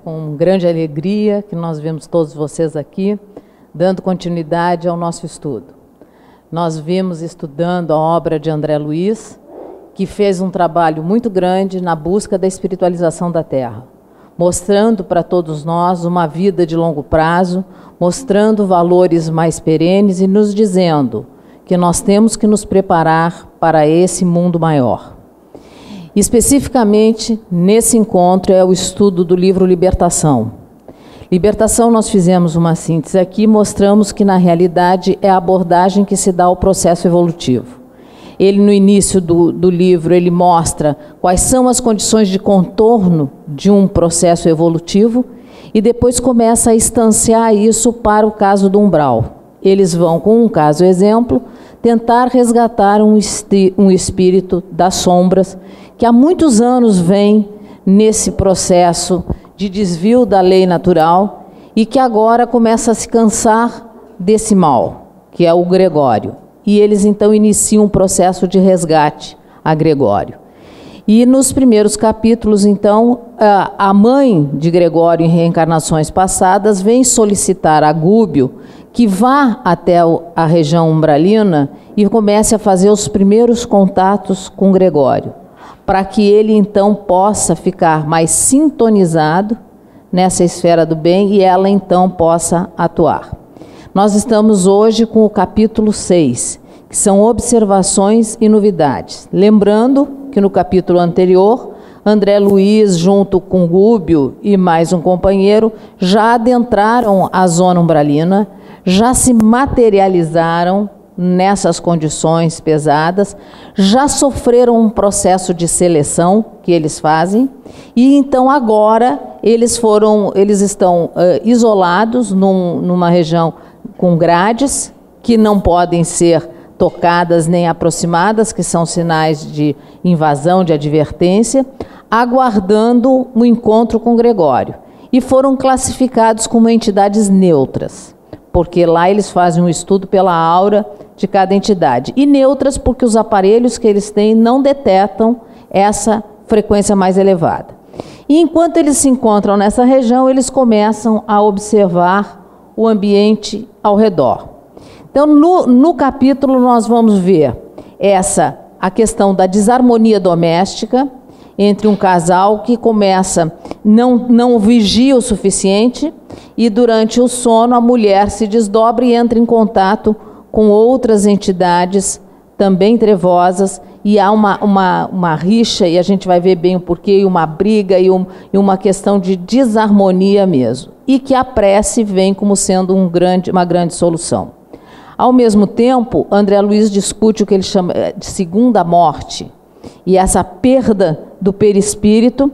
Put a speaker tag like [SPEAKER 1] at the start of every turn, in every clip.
[SPEAKER 1] com grande alegria que nós vemos todos vocês aqui, dando continuidade ao nosso estudo. Nós vimos estudando a obra de André Luiz, que fez um trabalho muito grande na busca da espiritualização da Terra, mostrando para todos nós uma vida de longo prazo, mostrando valores mais perenes e nos dizendo que nós temos que nos preparar para esse mundo maior. Especificamente, nesse encontro, é o estudo do livro Libertação. Libertação, nós fizemos uma síntese aqui, mostramos que, na realidade, é a abordagem que se dá ao processo evolutivo. Ele, no início do livro, ele mostra quais são as condições de contorno de um processo evolutivo e depois começa a instanciar isso para o caso do umbral. Eles vão, com um caso exemplo, tentar resgatar um espírito das sombras que há muitos anos vem nesse processo de desvio da lei natural e que agora começa a se cansar desse mal, que é o Gregório. E eles então iniciam um processo de resgate a Gregório. E nos primeiros capítulos, então, a mãe de Gregório em reencarnações passadas vem solicitar a Gúbio que vá até a região umbralina e comece a fazer os primeiros contatos com Gregório, para que ele então possa ficar mais sintonizado nessa esfera do bem e ela então possa atuar. Nós estamos hoje com o capítulo 6, que são observações e novidades. Lembrando que no capítulo anterior, André Luiz, junto com Gúbio e mais um companheiro, já adentraram a zona umbralina, já se materializaram nessas condições pesadas, já sofreram um processo de seleção que eles fazem, e então agora eles estão isolados numa região com grades que não podem ser tocadas nem aproximadas, que são sinais de invasão, de advertência, aguardando o encontro com Gregório. E foram classificados como entidades neutras, porque lá eles fazem um estudo pela aura de cada entidade. E neutras porque os aparelhos que eles têm não detectam essa frequência mais elevada. E enquanto eles se encontram nessa região, eles começam a observar o ambiente ao redor. Então, no capítulo, nós vamos ver a questão da desarmonia doméstica entre um casal que começa, não vigia o suficiente, e durante o sono a mulher se desdobra e entra em contato com outras entidades também trevosas, e há uma rixa, e a gente vai ver bem o porquê, e uma briga, e uma questão de desarmonia mesmo, e que a prece vem como sendo uma grande solução. Ao mesmo tempo, André Luiz discute o que ele chama de segunda morte, e essa perda do perispírito,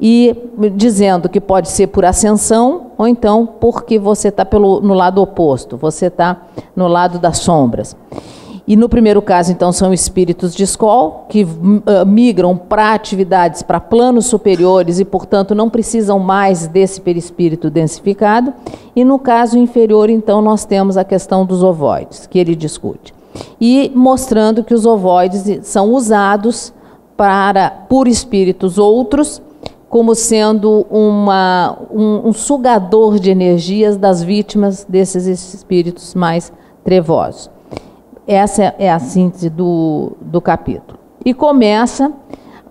[SPEAKER 1] e dizendo que pode ser por ascensão, ou então porque você está no lado oposto, você está no lado das sombras. E no primeiro caso, então, são espíritos de escol, que migram para atividades, para planos superiores e, portanto, não precisam mais desse perispírito densificado. E no caso inferior, então, nós temos a questão dos ovoides, que ele discute. E mostrando que os ovoides são usados por espíritos outros, como sendo um sugador de energias das vítimas desses espíritos mais trevosos. Essa é a síntese do capítulo. E começa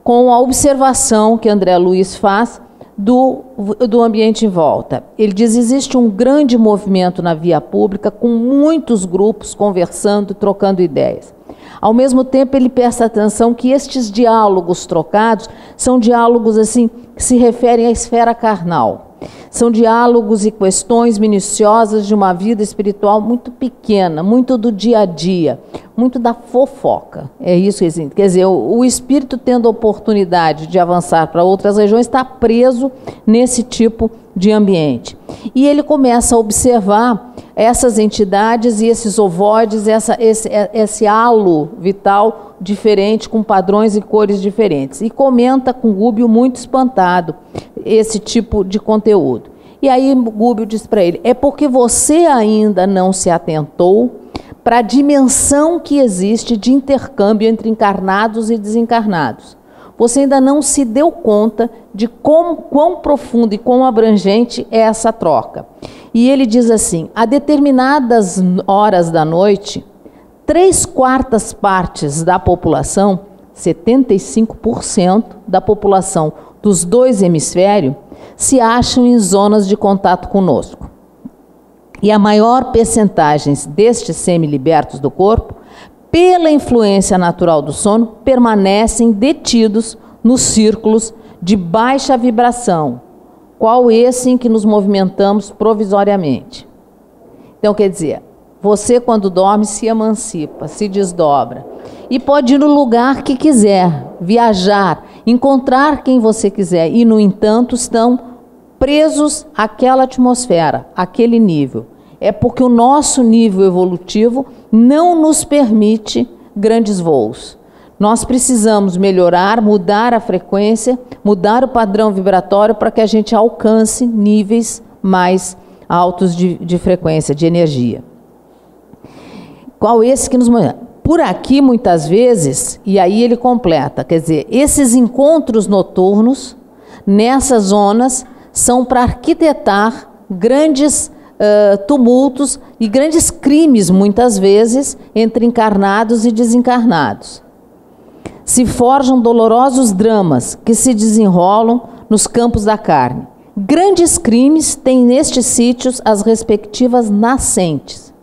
[SPEAKER 1] com a observação que André Luiz faz do ambiente em volta. Ele diz: existe um grande movimento na via pública, com muitos grupos conversando, trocando ideias. Ao mesmo tempo, ele presta atenção que estes diálogos trocados são diálogos assim, que se referem à esfera carnal. São diálogos e questões minuciosas de uma vida espiritual muito pequena, muito do dia a dia, muito da fofoca. É isso que quer dizer, o espírito, tendo a oportunidade de avançar para outras regiões, está preso nesse tipo de ambiente. E ele começa a observar essas entidades e esses ovoides, esse halo vital diferente, com padrões e cores diferentes. E comenta com Gúbio, muito espantado, esse tipo de conteúdo. E aí Gúbio diz para ele: é porque você ainda não se atentou para a dimensão que existe de intercâmbio entre encarnados e desencarnados. você ainda não se deu conta de quão profundo e quão abrangente é essa troca. E ele diz assim: a determinadas horas da noite, 3/4 partes da população, 75% da população dos 2 hemisférios, se acham em zonas de contato conosco. E a maior percentagem destes semi-libertos do corpo, pela influência natural do sono, permanecem detidos nos círculos de baixa vibração, qual esse em que nos movimentamos provisoriamente. Então, quer dizer, você quando dorme se emancipa, se desdobra e pode ir no lugar que quiser, viajar, encontrar quem você quiser e, no entanto, estão presos àquela atmosfera, àquele nível. É porque o nosso nível evolutivo não nos permite grandes voos. Nós precisamos melhorar, mudar a frequência, mudar o padrão vibratório para que a gente alcance níveis mais altos de frequência, de energia. Qual esse que nos... Por aqui, muitas vezes, e aí ele completa, quer dizer, esses encontros noturnos, nessas zonas, são para arquitetar grandes tumultos e grandes crimes, muitas vezes, entre encarnados e desencarnados. Se forjam dolorosos dramas que se desenrolam nos campos da carne. Grandes crimes têm nestes sítios as respectivas nascentes.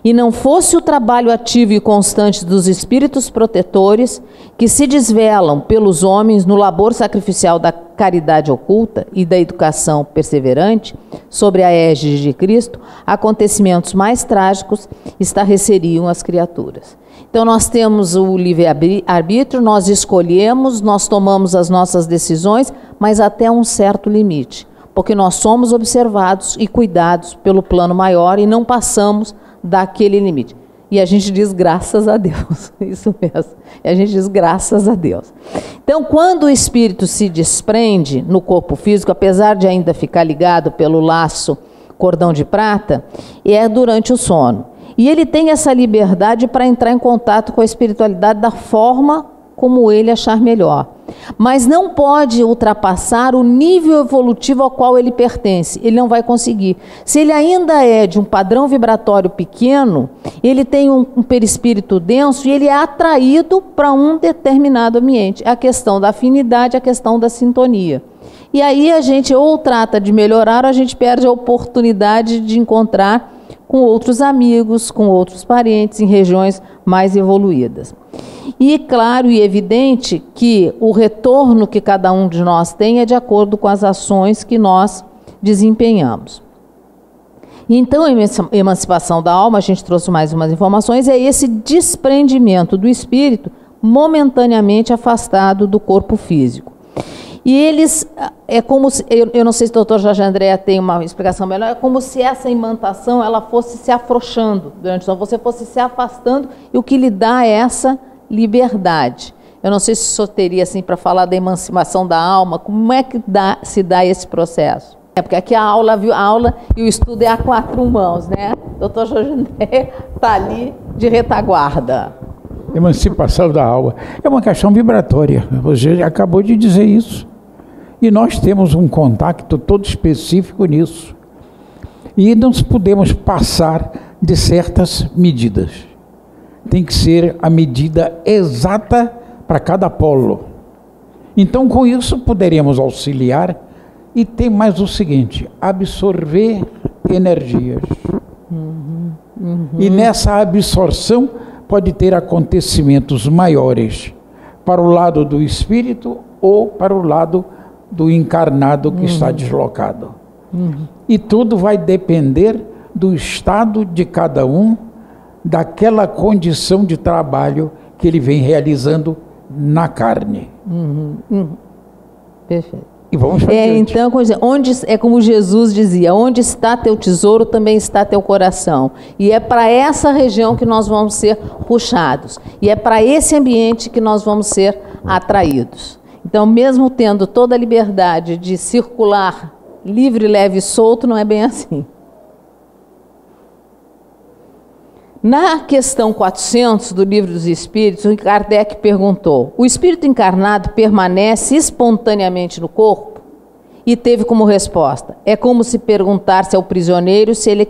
[SPEAKER 1] E não fosse o trabalho ativo e constante dos espíritos protetores que se desvelam pelos homens no labor sacrificial da caridade oculta e da educação perseverante sobre a égide de Cristo, acontecimentos mais trágicos estarreceriam as criaturas. Então nós temos o livre-arbítrio, nós escolhemos, nós tomamos as nossas decisões, mas até um certo limite, porque nós somos observados e cuidados pelo plano maior e não passamos daquele limite. E a gente diz graças a Deus, isso mesmo. E a gente diz graças a Deus. Então, quando o espírito se desprende no corpo físico, apesar de ainda ficar ligado pelo laço cordão de prata, é durante o sono. E ele tem essa liberdade para entrar em contato com a espiritualidade da forma como ele achar melhor. Mas não pode ultrapassar o nível evolutivo ao qual ele pertence. Ele não vai conseguir. Se ele ainda é de um padrão vibratório pequeno, ele tem um perispírito denso e ele é atraído para um determinado ambiente. É a questão da afinidade, a questão da sintonia. E aí a gente ou trata de melhorar ou a gente perde a oportunidade de encontrar com outros amigos, com outros parentes em regiões mais evoluídas. E claro e evidente que o retorno que cada um de nós tem é de acordo com as ações que nós desempenhamos. Então, a emancipação da alma, a gente trouxe mais umas informações, é esse desprendimento do espírito momentaneamente afastado do corpo físico. E eles, é como se, eu não sei se o doutor Jorge Andréa tem uma explicação melhor, é como se essa imantação ela fosse se afrouxando durante o sono, você fosse se afastando, e o que lhe dá é essa liberdade. Eu não sei se o senhor teria assim para falar da emancipação da alma, como é que se dá esse processo? É porque aqui a aula e o estudo é a 4 mãos, né? O doutor Jorge Andréa está ali de retaguarda.
[SPEAKER 2] Emancipação da alma é uma questão vibratória, você acabou de dizer isso. E nós temos um contato todo específico nisso. E não podemos passar de certas medidas. Tem que ser a medida exata para cada polo. Então, com isso, poderemos auxiliar e tem mais o seguinte, absorver energias. E nessa absorção pode ter acontecimentos maiores para o lado do espírito ou para o lado do encarnado que está deslocado. E tudo vai depender do estado de cada um, daquela condição de trabalho que ele vem realizando na carne.
[SPEAKER 1] Perfeito.
[SPEAKER 2] E vamos para frente.
[SPEAKER 1] Então, onde, é como Jesus dizia, onde está teu tesouro, também está teu coração. E é para essa região que nós vamos ser puxados. E é para esse ambiente que nós vamos ser atraídos. Então, mesmo tendo toda a liberdade de circular livre, leve e solto, não é bem assim. Na questão 400 do Livro dos Espíritos, o Kardec perguntou: o espírito encarnado permanece espontaneamente no corpo? E teve como resposta: é como se perguntasse ao prisioneiro se ele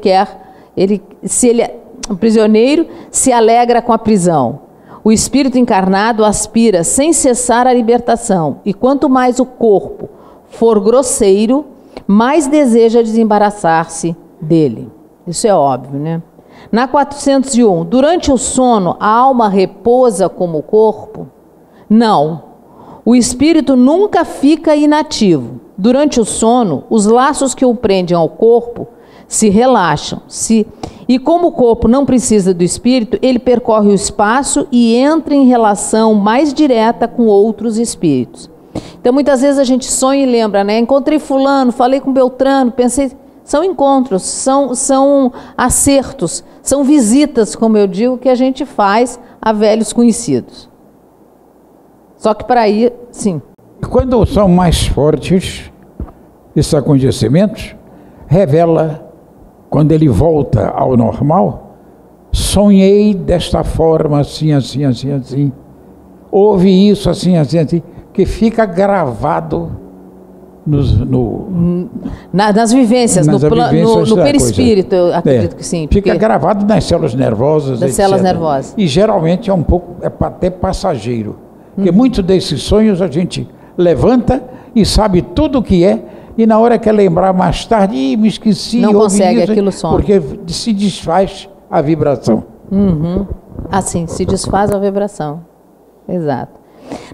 [SPEAKER 1] o prisioneiro se alegra com a prisão. O espírito encarnado aspira sem cessar a libertação, e quanto mais o corpo for grosseiro, mais deseja desembaraçar-se dele. Isso é óbvio, né? Na 401, durante o sono, a alma repousa como o corpo? Não. O espírito nunca fica inativo. Durante o sono, os laços que o prendem ao corpo se relaxam. E como o corpo não precisa do espírito, ele percorre o espaço e entra em relação mais direta com outros espíritos. Então, muitas vezes a gente sonha e lembra, né? Encontrei fulano, falei com Beltrano, pensei... São encontros, são acertos, são visitas, como eu digo, que a gente faz a velhos conhecidos. Só que para ir, sim.
[SPEAKER 2] Quando são mais fortes, esses acontecimentos, revela, quando ele volta ao normal, sonhei desta forma, assim, assim, assim, assim. Houve isso, assim, assim, assim, que fica gravado
[SPEAKER 1] nas vivências, no perispírito, eu acredito que sim.
[SPEAKER 2] Fica gravado nas células nervosas,
[SPEAKER 1] das células nervosas.
[SPEAKER 2] E geralmente é um pouco, até passageiro. Porque muitos desses sonhos a gente levanta e sabe tudo o que é, e na hora que lembrar mais tarde, me esqueci.
[SPEAKER 1] Não consegue, aquilo some.
[SPEAKER 2] Porque se desfaz a vibração.
[SPEAKER 1] Assim, se desfaz a vibração. Exato.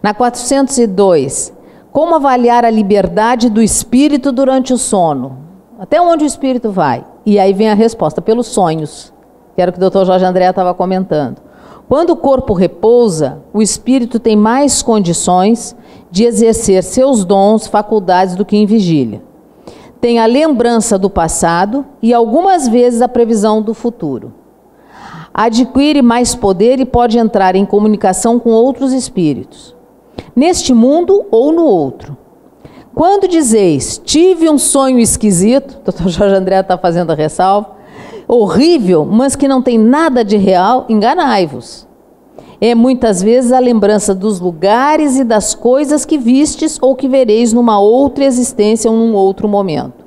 [SPEAKER 1] Na 402... como avaliar a liberdade do espírito durante o sono? Até onde o espírito vai? E aí vem a resposta: pelos sonhos, que era o que o Dr. Jorge André estava comentando. Quando o corpo repousa, o espírito tem mais condições de exercer seus dons, faculdades do que em vigília. Tem a lembrança do passado e algumas vezes a previsão do futuro. Adquire mais poder e pode entrar em comunicação com outros espíritos, neste mundo ou no outro. Quando dizeis, tive um sonho esquisito, o Dr. Jorge André está fazendo a ressalva, horrível, mas que não tem nada de real, enganai-vos. É muitas vezes a lembrança dos lugares e das coisas que vistes ou que vereis numa outra existência ou num outro momento.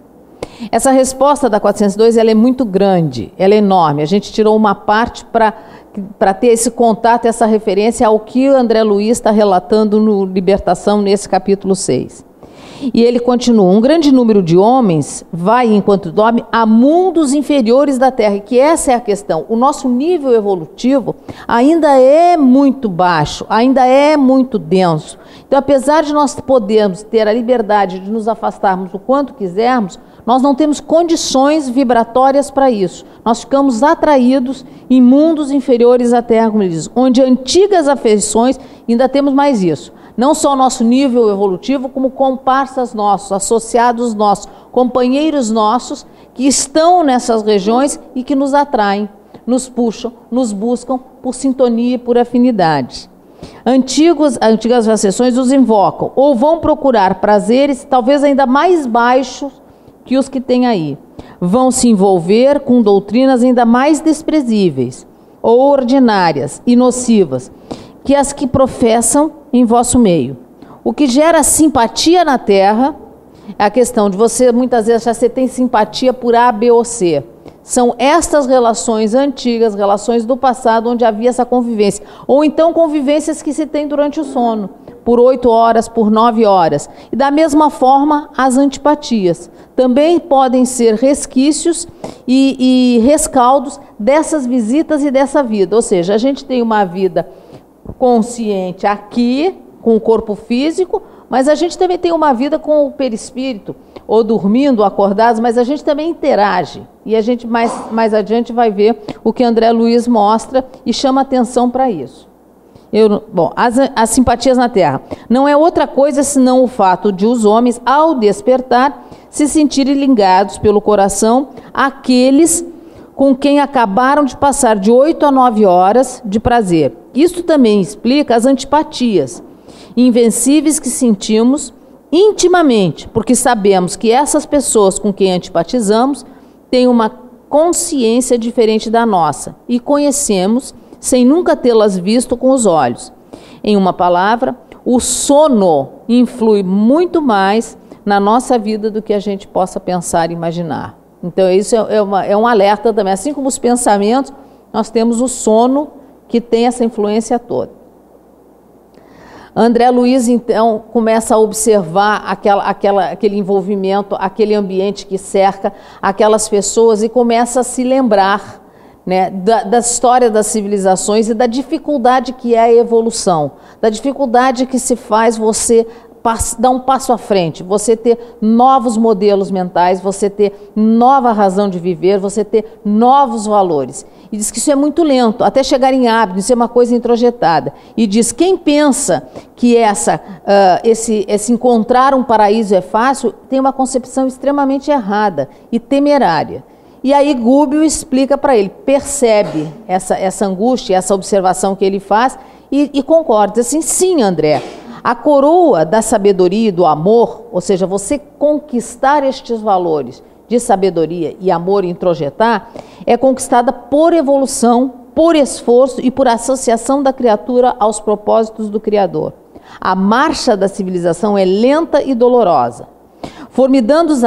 [SPEAKER 1] Essa resposta da 402 ela é muito grande, ela é enorme. A gente tirou uma parte para ter esse contato, essa referência ao que o André Luiz está relatando no Libertação, nesse capítulo 6. E ele continua: um grande número de homens vai, enquanto dorme, a mundos inferiores da Terra, que essa é a questão. O nosso nível evolutivo ainda é muito baixo, ainda é muito denso. Então, apesar de nós podermos ter a liberdade de nos afastarmos o quanto quisermos, nós não temos condições vibratórias para isso. Nós ficamos atraídos em mundos inferiores à Terra, como ele diz, onde antigas afeições, ainda temos mais isso. Não só o nosso nível evolutivo, como comparsas nossos, associados nossos, companheiros nossos, que estão nessas regiões e que nos atraem, nos puxam, nos buscam por sintonia e por afinidade. Antigas acessões os invocam, ou vão procurar prazeres talvez ainda mais baixos que os que tem aí. Vão se envolver com doutrinas ainda mais desprezíveis, ou ordinárias e nocivas, que as que professam em vosso meio. O que gera simpatia na Terra é a questão de você, muitas vezes, já você tem simpatia por A, B ou C. São estas relações antigas, relações do passado, onde havia essa convivência. Ou então convivências que se tem durante o sono, por 8 horas, por 9 horas. E da mesma forma, as antipatias. Também podem ser resquícios e rescaldos dessas visitas e dessa vida. Ou seja, a gente tem uma vida consciente aqui, com o corpo físico, mas a gente também tem uma vida com o perispírito, ou dormindo, ou acordados, mas a gente também interage. E a gente mais adiante vai ver o que André Luiz mostra e chama atenção para isso. Bom, as simpatias na Terra não é outra coisa senão o fato de os homens, ao despertar, se sentirem ligados pelo coração àqueles com quem acabaram de passar de 8 a 9 horas de prazer. Isso também explica as antipatias invencíveis que sentimos intimamente, porque sabemos que essas pessoas com quem antipatizamos têm uma consciência diferente da nossa e conhecemos sem nunca tê-las visto com os olhos. Em uma palavra, o sono influi muito mais na nossa vida do que a gente possa pensar e imaginar. Então isso é um alerta também. Assim como os pensamentos, nós temos o sono que tem essa influência toda. André Luiz, então, começa a observar aquele envolvimento, aquele ambiente que cerca aquelas pessoas e começa a se lembrar, né, da história das civilizações e da dificuldade que é a evolução, da dificuldade que se faz você dar um passo à frente, você ter novos modelos mentais, você ter nova razão de viver, você ter novos valores. E diz que isso é muito lento, até chegar em hábito, isso é uma coisa introjetada. E diz, quem pensa que esse encontrar um paraíso é fácil, tem uma concepção extremamente errada e temerária. E aí Gubbio explica para ele, percebe essa angústia, essa observação que ele faz e concorda. Diz assim, sim, André, a coroa da sabedoria e do amor, ou seja, você conquistar estes valores de sabedoria e amor e introjetar, é conquistada por evolução, por esforço e por associação da criatura aos propósitos do Criador. A marcha da civilização é lenta e dolorosa. Formidando os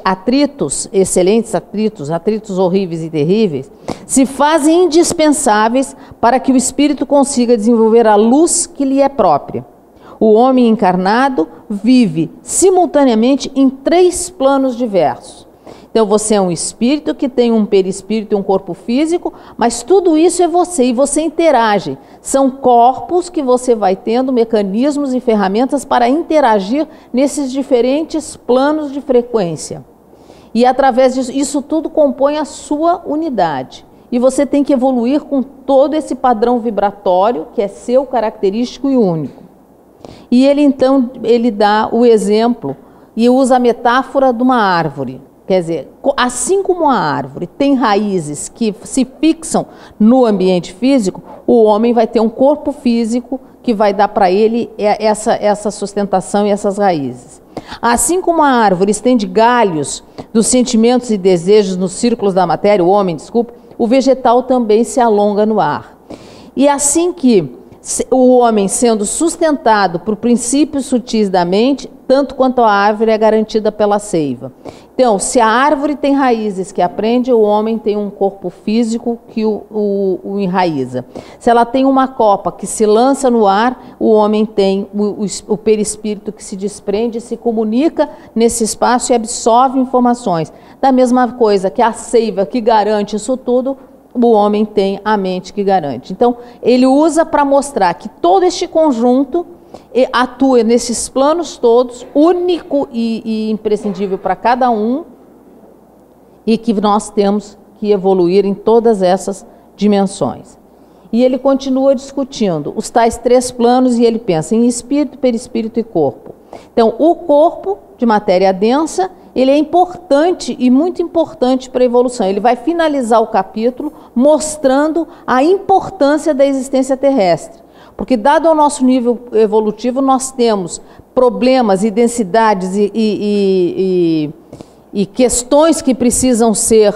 [SPEAKER 1] atritos, excelentes atritos horríveis e terríveis, se fazem indispensáveis para que o espírito consiga desenvolver a luz que lhe é própria. O homem encarnado vive simultaneamente em 3 planos diversos. Então você é um espírito que tem um perispírito e um corpo físico, mas tudo isso é você e você interage. São corpos que você vai tendo mecanismos e ferramentas para interagir nesses diferentes planos de frequência. E através disso, isso tudo compõe a sua unidade. E você tem que evoluir com todo esse padrão vibratório que é seu, característico e único. E ele dá o exemplo e usa a metáfora de uma árvore. Quer dizer, assim como a árvore tem raízes que se fixam no ambiente físico, o homem vai ter um corpo físico que vai dar para ele essa sustentação e essas raízes. Assim como a árvore estende galhos dos sentimentos e desejos nos círculos da matéria, o vegetal também se alonga no ar. E assim que o homem sendo sustentado por princípios sutis da mente, tanto quanto a árvore é garantida pela seiva. Então, se a árvore tem raízes que aprende, o homem tem um corpo físico que o enraiza. Se ela tem uma copa que se lança no ar, o homem tem o perispírito que se desprende, se comunica nesse espaço e absorve informações. Da mesma coisa que a seiva que garante isso tudo, o homem tem a mente que garante. Então, ele usa para mostrar que todo este conjunto atua nesses planos todos, único e imprescindível para cada um, e que nós temos que evoluir em todas essas dimensões. E ele continua discutindo os tais 3 planos e ele pensa em espírito, perispírito e corpo. Então, o corpo de matéria densa, ele é importante e muito importante para a evolução. Ele vai finalizar o capítulo mostrando a importância da existência terrestre. Porque, dado o nosso nível evolutivo, nós temos problemas e densidades e questões que precisam ser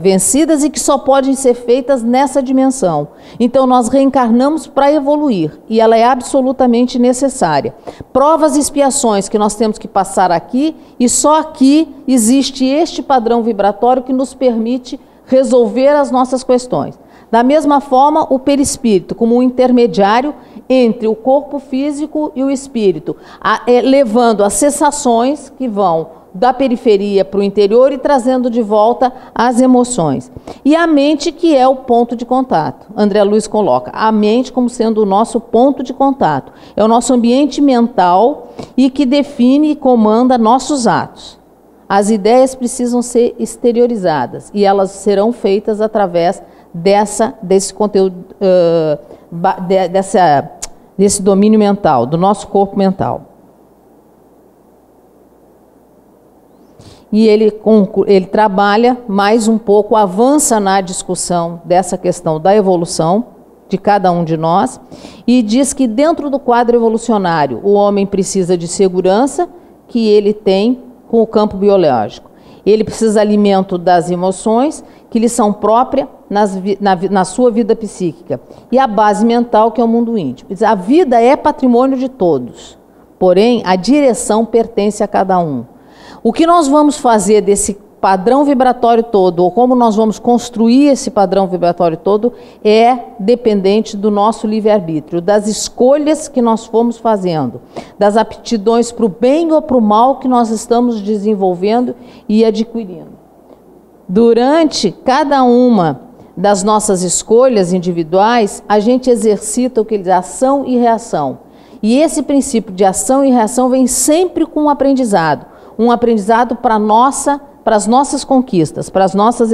[SPEAKER 1] vencidas e que só podem ser feitas nessa dimensão. Então, nós reencarnamos para evoluir e ela é absolutamente necessária. Provas e expiações que nós temos que passar aqui e só aqui existe este padrão vibratório que nos permite resolver as nossas questões. Da mesma forma, o perispírito, como um intermediário entre o corpo físico e o espírito, levando as sensações que vão da periferia para o interior e trazendo de volta as emoções. E a mente, que é o ponto de contato. André Luiz coloca a mente como sendo o nosso ponto de contato. É o nosso ambiente mental e que define e comanda nossos atos. As ideias precisam ser exteriorizadas e elas serão feitas através desse conteúdo, desse domínio mental, do nosso corpo mental. E ele trabalha mais um pouco, avança na discussão dessa questão da evolução de cada um de nós e diz que dentro do quadro evolucionário o homem precisa de segurança que ele tem com o campo biológico. Ele precisa de alimento das emoções, que lhe são próprias na sua vida psíquica. E a base mental, que é o mundo íntimo. A vida é patrimônio de todos, porém, a direção pertence a cada um. O que nós vamos fazer desse padrão vibratório todo, ou como nós vamos construir esse padrão vibratório todo, é dependente do nosso livre-arbítrio, das escolhas que nós fomos fazendo, das aptidões para o bem ou para o mal que nós estamos desenvolvendo e adquirindo. Durante cada uma das nossas escolhas individuais, a gente exercita o que ele diz, ação e reação. E esse princípio de ação e reação vem sempre com um aprendizado para as nossas conquistas, para as nossas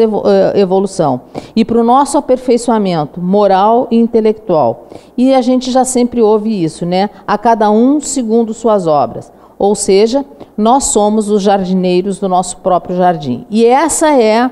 [SPEAKER 1] evolução e para o nosso aperfeiçoamento moral e intelectual. E a gente já sempre ouve isso, né? A cada um segundo suas obras. Ou seja, nós somos os jardineiros do nosso próprio jardim. E essa é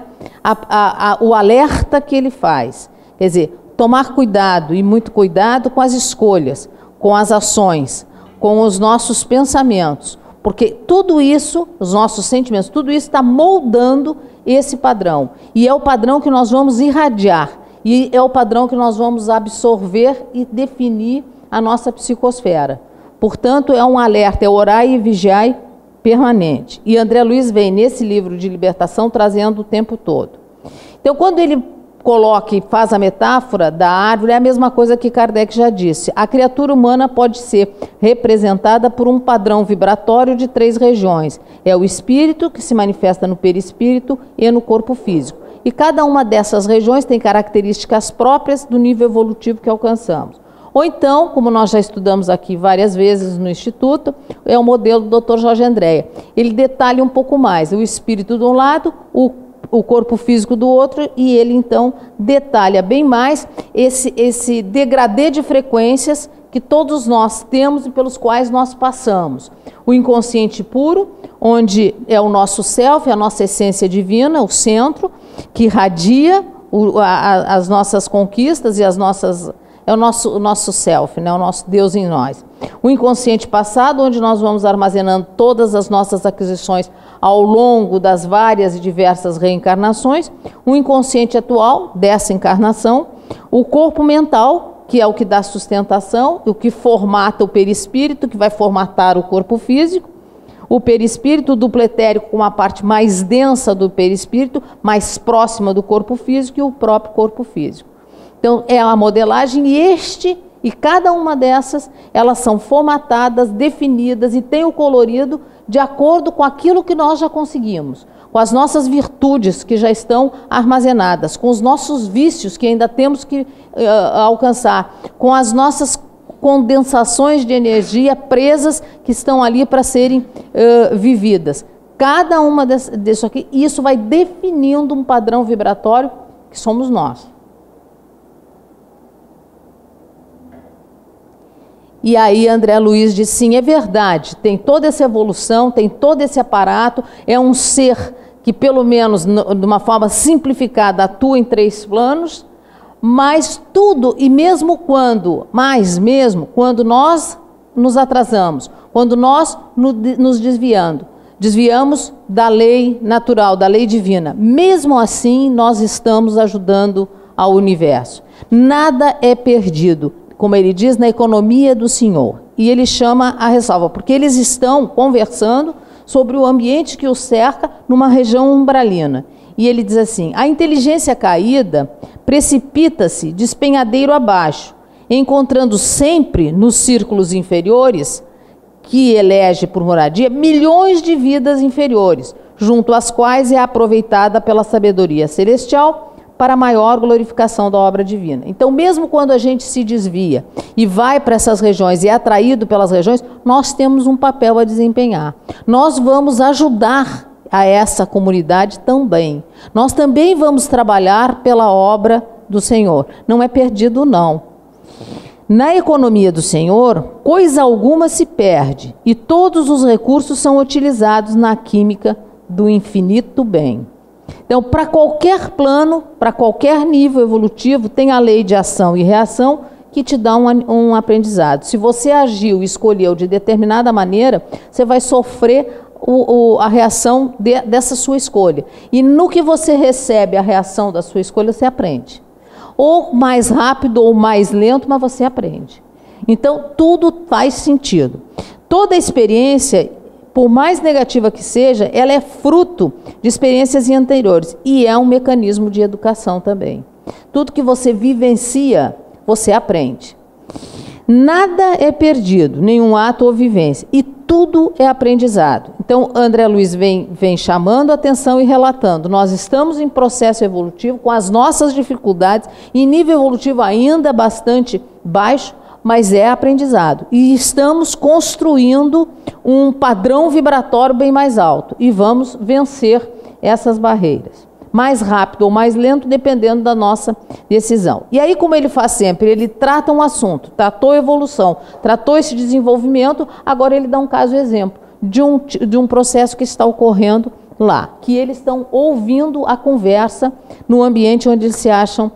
[SPEAKER 1] o alerta que ele faz. Quer dizer, tomar cuidado e muito cuidado com as escolhas, com as ações, com os nossos pensamentos. Porque tudo isso, os nossos sentimentos, tudo isso está moldando esse padrão. E é o padrão que nós vamos irradiar. E é o padrão que nós vamos absorver e definir a nossa psicosfera. Portanto, é um alerta, é orai e vigiai permanente. E André Luiz vem nesse livro de libertação trazendo o tempo todo. Então, quando ele coloca e faz a metáfora da árvore, é a mesma coisa que Kardec já disse. A criatura humana pode ser representada por um padrão vibratório de 3 regiões. É o espírito, que se manifesta no perispírito e no corpo físico. E cada uma dessas regiões tem características próprias do nível evolutivo que alcançamos. Ou então, como nós já estudamos aqui várias vezes no Instituto, é o modelo do Dr. Jorge Andréa. Ele detalha um pouco mais o espírito de um lado, o corpo físico do outro, e ele então detalha bem mais esse degradê de frequências que todos nós temos e pelos quais nós passamos. O inconsciente puro, onde é o nosso self, a nossa essência divina, o centro, que irradia as nossas conquistas e as nossas... É o nosso self, né? O nosso Deus em nós. O inconsciente passado, onde nós vamos armazenando todas as nossas aquisições ao longo das várias e diversas reencarnações. O inconsciente atual, dessa encarnação. O corpo mental, que é o que dá sustentação, o que formata o perispírito, que vai formatar o corpo físico. O perispírito, o duplo etérico, com uma parte mais densa do perispírito, mais próxima do corpo físico, e o próprio corpo físico. Então, é a modelagem e cada uma dessas, elas são formatadas, definidas e tem o colorido de acordo com aquilo que nós já conseguimos, com as nossas virtudes que já estão armazenadas, com os nossos vícios que ainda temos que alcançar, com as nossas condensações de energia presas que estão ali para serem vividas. Cada uma disso aqui, isso vai definindo um padrão vibratório que somos nós. E aí André Luiz diz, sim, é verdade, tem toda essa evolução, tem todo esse aparato, é um ser que pelo menos de uma forma simplificada atua em 3 planos, mas tudo, e mesmo quando nós nos atrasamos, quando nós nos desviamos da lei natural, da lei divina, mesmo assim nós estamos ajudando ao universo. Nada é perdido, como ele diz, na economia do Senhor. E ele chama a ressalva, porque eles estão conversando sobre o ambiente que os cerca numa região umbralina. E ele diz assim, a inteligência caída precipita-se despenhadeiro abaixo, encontrando sempre nos círculos inferiores, que elege por moradia, milhões de vidas inferiores, junto às quais é aproveitada pela sabedoria celestial para a maior glorificação da obra divina. Então, mesmo quando a gente se desvia e vai para essas regiões e é atraído pelas regiões, nós temos um papel a desempenhar. Nós vamos ajudar a essa comunidade também. Nós também vamos trabalhar pela obra do Senhor. Não é perdido, não. Na economia do Senhor, coisa alguma se perde e todos os recursos são utilizados na química do infinito bem. Então, para qualquer plano, para qualquer nível evolutivo, tem a lei de ação e reação que te dá um aprendizado. Se você agiu e escolheu de determinada maneira, você vai sofrer a reação dessa sua escolha. E no que você recebe a reação da sua escolha, você aprende. Ou mais rápido ou mais lento, mas você aprende. Então, tudo faz sentido. Toda experiência, por mais negativa que seja, ela é fruto de experiências anteriores. E é um mecanismo de educação também. Tudo que você vivencia, você aprende. Nada é perdido, nenhum ato ou vivência. E tudo é aprendizado. Então, André Luiz vem chamando a atenção e relatando. Nós estamos em processo evolutivo com as nossas dificuldades, em nível evolutivo ainda bastante baixo, mas é aprendizado. E estamos construindo um padrão vibratório bem mais alto. E vamos vencer essas barreiras. Mais rápido ou mais lento, dependendo da nossa decisão. E aí, como ele faz sempre, ele trata um assunto, tratou a evolução, tratou esse desenvolvimento, agora ele dá um caso exemplo de um processo que está ocorrendo lá, que eles estão ouvindo a conversa no ambiente onde eles se acham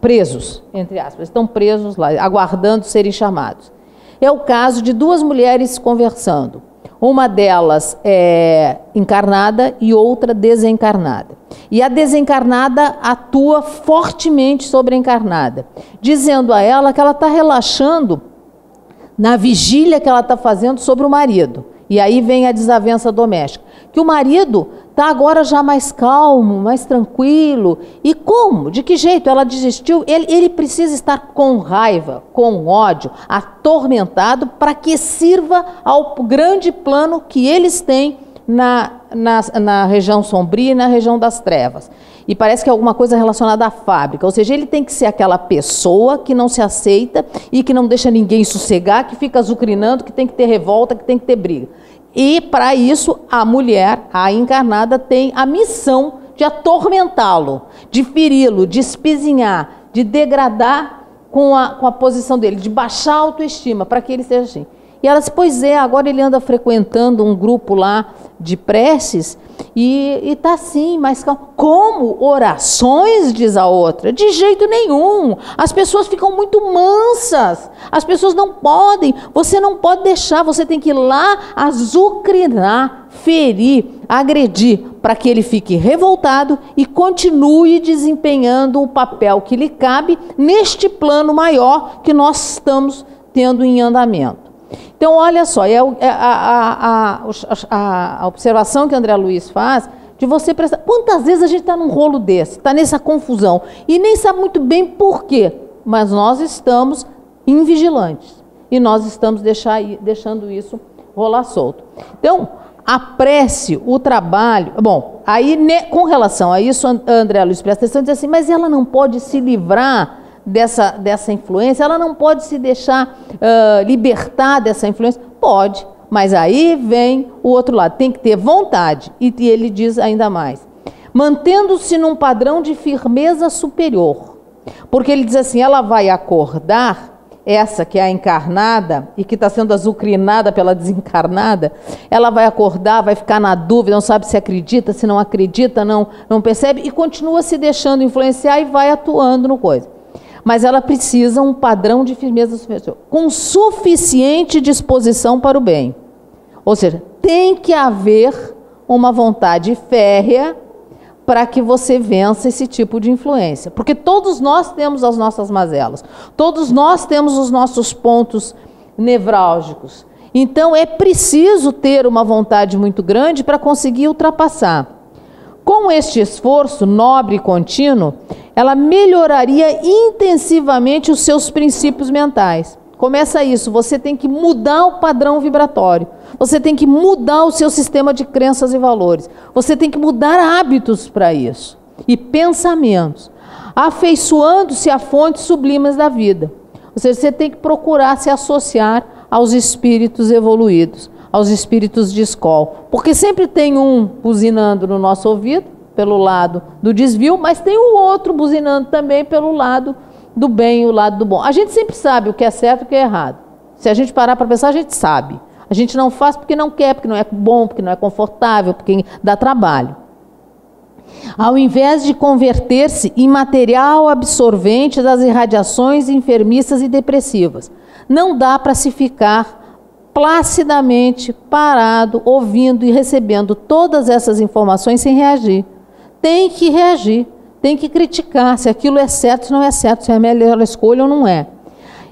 [SPEAKER 1] presos, entre aspas, estão presos lá, aguardando serem chamados. É o caso de duas mulheres conversando. Uma delas é encarnada e outra desencarnada. E a desencarnada atua fortemente sobre a encarnada, dizendo a ela que ela está relaxando na vigília que ela está fazendo sobre o marido. E aí vem a desavença doméstica. Que o marido está agora já mais calmo, mais tranquilo. E como? De que jeito? Ela desistiu? Ele precisa estar com raiva, com ódio, atormentado, para que sirva ao grande plano que eles têm na região sombria e na região das trevas. E parece que é alguma coisa relacionada à fábrica. Ou seja, ele tem que ser aquela pessoa que não se aceita e que não deixa ninguém sossegar, que fica azucrinando, que tem que ter revolta, que tem que ter briga. E, para isso, a mulher, a encarnada, tem a missão de atormentá-lo, de feri-lo, de espizinhar, de degradar com a posição dele, de baixar a autoestima, para que ele seja assim. E ela disse, pois é, agora ele anda frequentando um grupo lá de preces e está assim, mas como? Orações, diz a outra? De jeito nenhum. As pessoas ficam muito mansas. As pessoas não podem. Você não pode deixar. Você tem que ir lá azucrinar, ferir, agredir, para que ele fique revoltado e continue desempenhando o papel que lhe cabe neste plano maior que nós estamos tendo em andamento. Então, olha só, a observação que André Luiz faz de você prestar. Quantas vezes a gente está num rolo desse, está nessa confusão e nem sabe muito bem por quê, mas nós estamos invigilantes e nós estamos deixando isso rolar solto. Então, a prece, o trabalho. Bom, aí com relação a isso, André Luiz presta atenção e diz assim, mas ela não pode se livrar dessa influência, ela não pode se deixar libertar dessa influência? Pode, mas aí vem o outro lado, tem que ter vontade. E ele diz ainda mais, mantendo-se num padrão de firmeza superior, porque ele diz assim, ela vai acordar, essa que é a encarnada e que está sendo azucrinada pela desencarnada, ela vai acordar, vai ficar na dúvida, não sabe se acredita, se não acredita, não percebe e continua se deixando influenciar e vai atuando no coisa. Mas ela precisa um padrão de firmeza superior, com suficiente disposição para o bem. Ou seja, tem que haver uma vontade férrea para que você vença esse tipo de influência. Porque todos nós temos as nossas mazelas, todos nós temos os nossos pontos nevrálgicos. Então é preciso ter uma vontade muito grande para conseguir ultrapassar. Com este esforço nobre e contínuo, ela melhoraria intensivamente os seus princípios mentais. Começa isso, você tem que mudar o padrão vibratório, você tem que mudar o seu sistema de crenças e valores, você tem que mudar hábitos para isso, e pensamentos, afeiçoando-se a fontes sublimes da vida. Ou seja, você tem que procurar se associar aos espíritos evoluídos, aos espíritos de escola, porque sempre tem um buzinando no nosso ouvido, pelo lado do desvio, mas tem o outro buzinando também pelo lado do bem e o lado do bom. A gente sempre sabe o que é certo e o que é errado. Se a gente parar para pensar, a gente sabe. A gente não faz porque não quer, porque não é bom, porque não é confortável, porque dá trabalho. Ao invés de converter-se em material absorvente das irradiações enfermiças e depressivas, não dá para se ficar placidamente, parado, ouvindo e recebendo todas essas informações sem reagir. Tem que reagir, tem que criticar se aquilo é certo, se não é certo, se é a melhor escolha ou não é.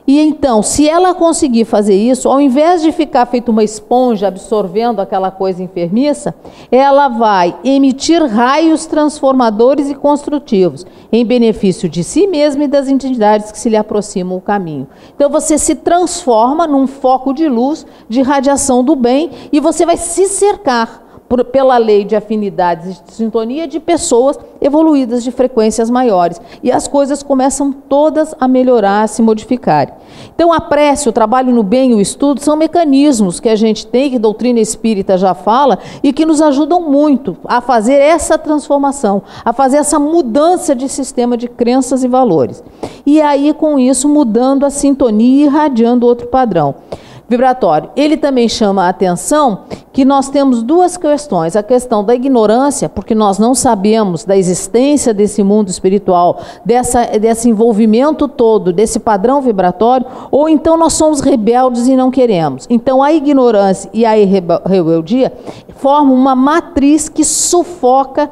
[SPEAKER 1] E então, se ela conseguir fazer isso, ao invés de ficar feito uma esponja absorvendo aquela coisa enfermiça, ela vai emitir raios transformadores e construtivos, em benefício de si mesma e das entidades que se lhe aproximam o caminho. Então você se transforma num foco de luz, de radiação do bem, e você vai se cercar pela lei de afinidades e de sintonia de pessoas evoluídas de frequências maiores. E as coisas começam todas a melhorar, a se modificarem. Então a prece, o trabalho no bem e o estudo são mecanismos que a gente tem, que a doutrina espírita já fala, e que nos ajudam muito a fazer essa transformação, a fazer essa mudança de sistema de crenças e valores. E aí com isso mudando a sintonia e irradiando outro padrão vibratório. Ele também chama a atenção que nós temos duas questões. A questão da ignorância, porque nós não sabemos da existência desse mundo espiritual, desse envolvimento todo, desse padrão vibratório, ou então nós somos rebeldes e não queremos. Então a ignorância e a rebeldia formam uma matriz que sufoca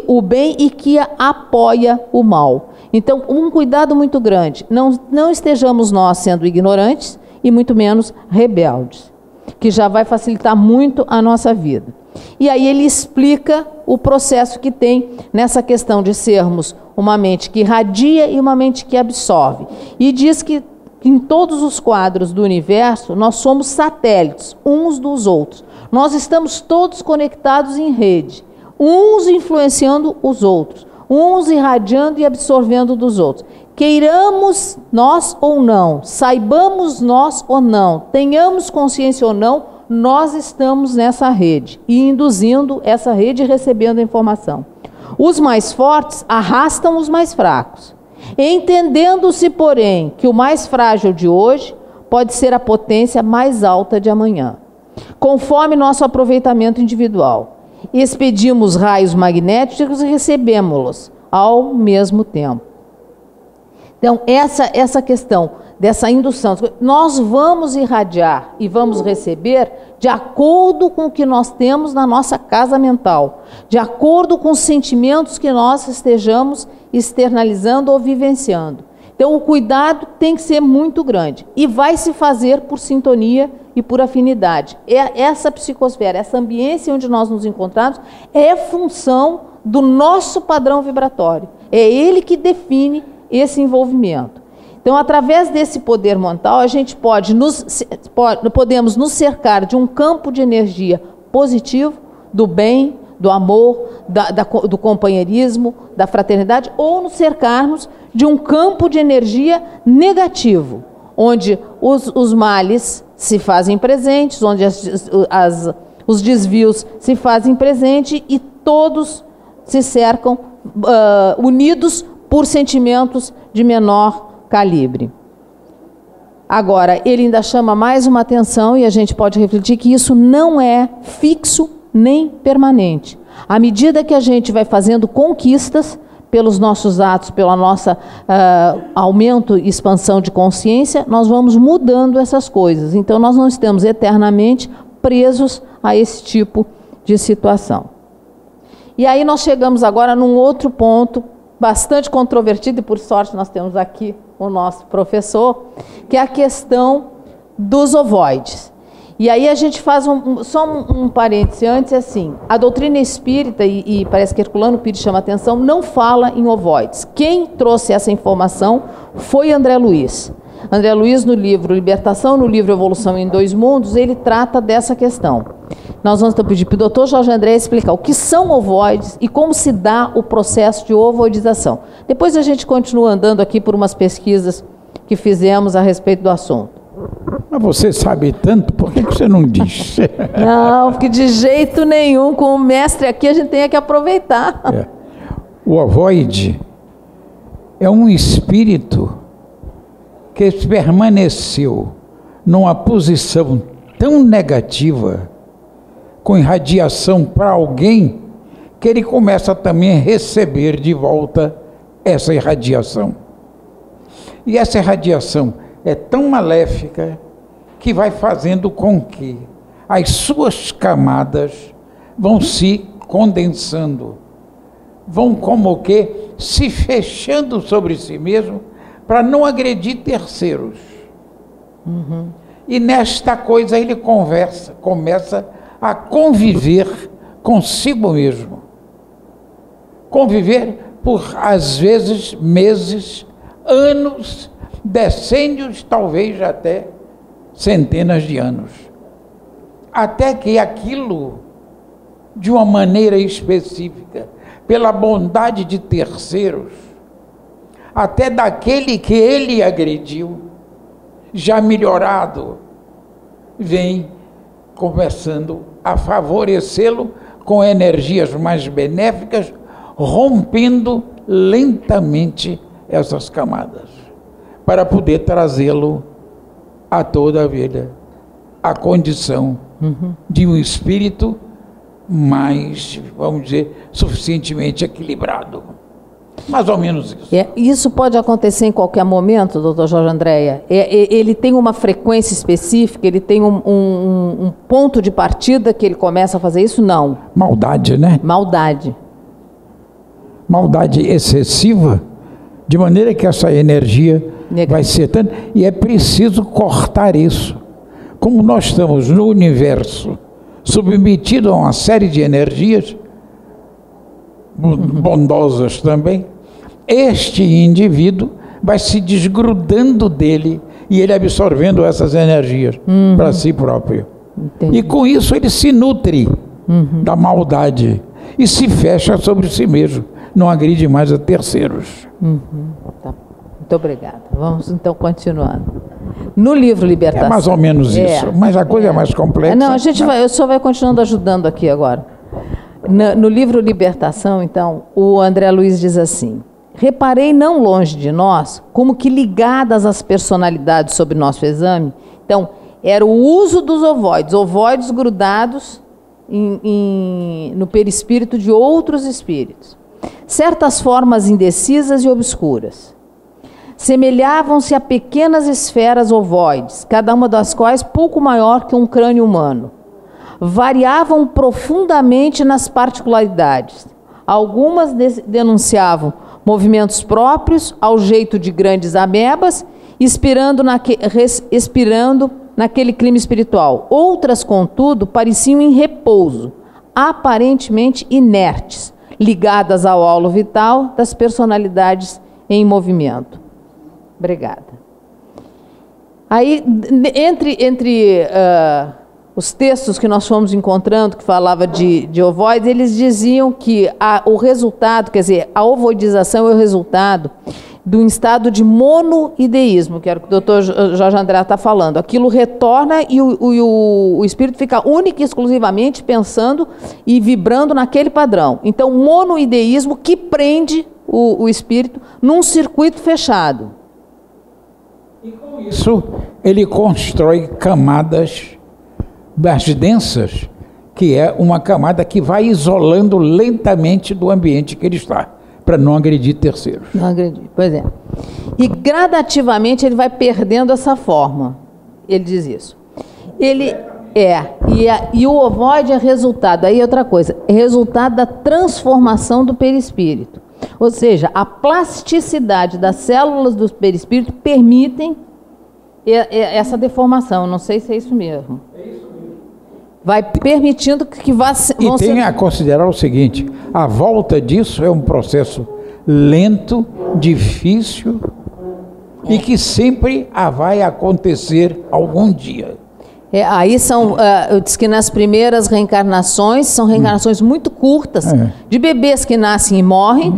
[SPEAKER 1] o bem e que apoia o mal. Então um cuidado muito grande. Não estejamos nós sendo ignorantes, e muito menos rebeldes, que já vai facilitar muito a nossa vida. E aí ele explica o processo que tem nessa questão de sermos uma mente que irradia e uma mente que absorve. E diz que em todos os quadros do universo nós somos satélites uns dos outros. Nós estamos todos conectados em rede, uns influenciando os outros, uns irradiando e absorvendo dos outros. Queiramos nós ou não, saibamos nós ou não, tenhamos consciência ou não, nós estamos nessa rede e induzindo essa rede e recebendo a informação. Os mais fortes arrastam os mais fracos, entendendo-se, porém, que o mais frágil de hoje pode ser a potência mais alta de amanhã, conforme nosso aproveitamento individual. Expedimos raios magnéticos e recebemos-los ao mesmo tempo. Então, essa questão dessa indução, nós vamos irradiar e vamos receber de acordo com o que nós temos na nossa casa mental, de acordo com os sentimentos que nós estejamos externalizando ou vivenciando. Então, o cuidado tem que ser muito grande e vai se fazer por sintonia e por afinidade. Essa psicosfera, essa ambiência onde nós nos encontramos é função do nosso padrão vibratório. É ele que define esse envolvimento. Então, através desse poder mental, a gente podemos nos cercar de um campo de energia positivo, do bem, do amor, do companheirismo, da fraternidade, ou nos cercarmos de um campo de energia negativo, onde os males se fazem presentes, onde os desvios se fazem presentes e todos se cercam unidos por sentimentos de menor calibre. Agora, ele ainda chama mais uma atenção e a gente pode refletir que isso não é fixo nem permanente. À medida que a gente vai fazendo conquistas pelos nossos atos, pela nossa aumento e expansão de consciência, nós vamos mudando essas coisas. Então, nós não estamos eternamente presos a esse tipo de situação. E aí nós chegamos agora num outro ponto bastante controvertido, e por sorte nós temos aqui o nosso professor, que é a questão dos ovoides. E aí a gente faz só um parêntese antes, assim, a doutrina espírita, e parece que Herculano Pires chama atenção, não fala em ovoides. Quem trouxe essa informação foi André Luiz. André Luiz, no livro Libertação, no livro Evolução em Dois Mundos, ele trata dessa questão. Nós vamos pedir para o doutor Jorge André explicar o que são ovoides e como se dá o processo de ovoidização. Depois a gente continua andando aqui por umas pesquisas que fizemos a respeito do assunto.
[SPEAKER 2] Mas você sabe tanto, por que você não diz?
[SPEAKER 1] Não, porque de jeito nenhum, com o mestre aqui, a gente tem que aproveitar.
[SPEAKER 2] O ovoide é um espírito que permaneceu numa posição tão negativa, com irradiação para alguém, que ele começa também a receber de volta essa irradiação. E essa irradiação é tão maléfica que vai fazendo com que as suas camadas vão se condensando, vão como que se fechando sobre si mesmo para não agredir terceiros. E nesta coisa ele começa a conviver consigo mesmo. Conviver por, às vezes, meses, anos, decênios, talvez até centenas de anos. Até que aquilo, de uma maneira específica, pela bondade de terceiros, até daquele que ele agrediu, já melhorado, vem começando a favorecê-lo com energias mais benéficas, rompendo lentamente essas camadas, para poder trazê-lo a toda a vida, a condição de um espírito mais, vamos dizer, suficientemente equilibrado. Mais ou menos isso.
[SPEAKER 1] Isso pode acontecer em qualquer momento, doutor Jorge Andréia? Ele tem uma frequência específica? Ele tem um ponto de partida que ele começa a fazer isso? Não.
[SPEAKER 2] Maldade, né?
[SPEAKER 1] Maldade.
[SPEAKER 2] Maldade excessiva, de maneira que essa energia vai ser tanto, e é preciso cortar isso. Como nós estamos no universo, submetido a uma série de energias, bondosas também, este indivíduo vai se desgrudando dele e ele absorvendo essas energias para si próprio. Entendi. E com isso ele se nutre da maldade e se fecha sobre si mesmo, não agride mais a terceiros.
[SPEAKER 1] Tá. Muito obrigada. Vamos então continuando. No livro Libertação.
[SPEAKER 2] É mais ou menos isso, mas a coisa é mais complexa.
[SPEAKER 1] Não, o senhor vai continuando ajudando aqui agora. No livro Libertação, então, o André Luiz diz assim: reparei não longe de nós, como que ligadas às personalidades sob nosso exame, então, era o uso dos ovoides grudados no perispírito de outros espíritos. Certas formas indecisas e obscuras. Semelhavam-se a pequenas esferas ovoides, cada uma das quais pouco maior que um crânio humano. Variavam profundamente nas particularidades. Algumas denunciavam movimentos próprios ao jeito de grandes amebas, respirando naquele clima espiritual. Outras, contudo, pareciam em repouso, aparentemente inertes, ligadas ao halo vital das personalidades em movimento. Obrigada. Aí, entre os textos que nós fomos encontrando, que falava de ovoides, eles diziam que o resultado, quer dizer, a ovoidização é o resultado de um estado de monoideísmo, que era o que o doutor Jorge André está falando. Aquilo retorna e o espírito fica único e exclusivamente pensando e vibrando naquele padrão. Então, monoideísmo que prende o espírito num circuito fechado.
[SPEAKER 2] E com isso, ele constrói camadas mais densas, que é uma camada que vai isolando lentamente do ambiente que ele está, para não agredir terceiros.
[SPEAKER 1] Não agredir, pois é. E gradativamente ele vai perdendo essa forma. Ele diz isso. E o ovoide é resultado, aí outra coisa, é resultado da transformação do perispírito. Ou seja, a plasticidade das células do perispírito permitem essa deformação. Não sei se é isso mesmo. É isso mesmo. Vai permitindo que vá...
[SPEAKER 2] E tem a considerar o seguinte: a volta disso é um processo lento, difícil e que sempre vai acontecer algum dia.
[SPEAKER 1] Aí eu disse que nas primeiras reencarnações, são reencarnações muito curtas, de bebês que nascem e morrem,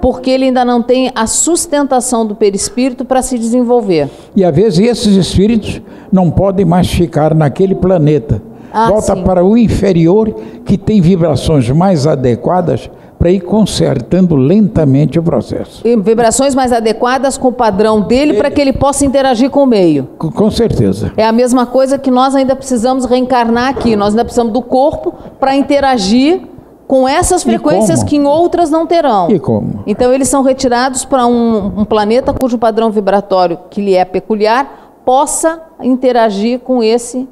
[SPEAKER 1] porque ele ainda não tem a sustentação do perispírito para se desenvolver.
[SPEAKER 2] E às vezes esses espíritos não podem mais ficar naquele planeta. Volta para o inferior, que tem vibrações mais adequadas para ir consertando lentamente o processo.
[SPEAKER 1] E vibrações mais adequadas com o padrão dele para que ele possa interagir com o meio.
[SPEAKER 2] Com certeza.
[SPEAKER 1] É a mesma coisa que nós ainda precisamos reencarnar aqui. Nós ainda precisamos do corpo para interagir com essas frequências que em outras não terão.
[SPEAKER 2] E como?
[SPEAKER 1] Então eles são retirados para um planeta cujo padrão vibratório que lhe é peculiar possa interagir com esse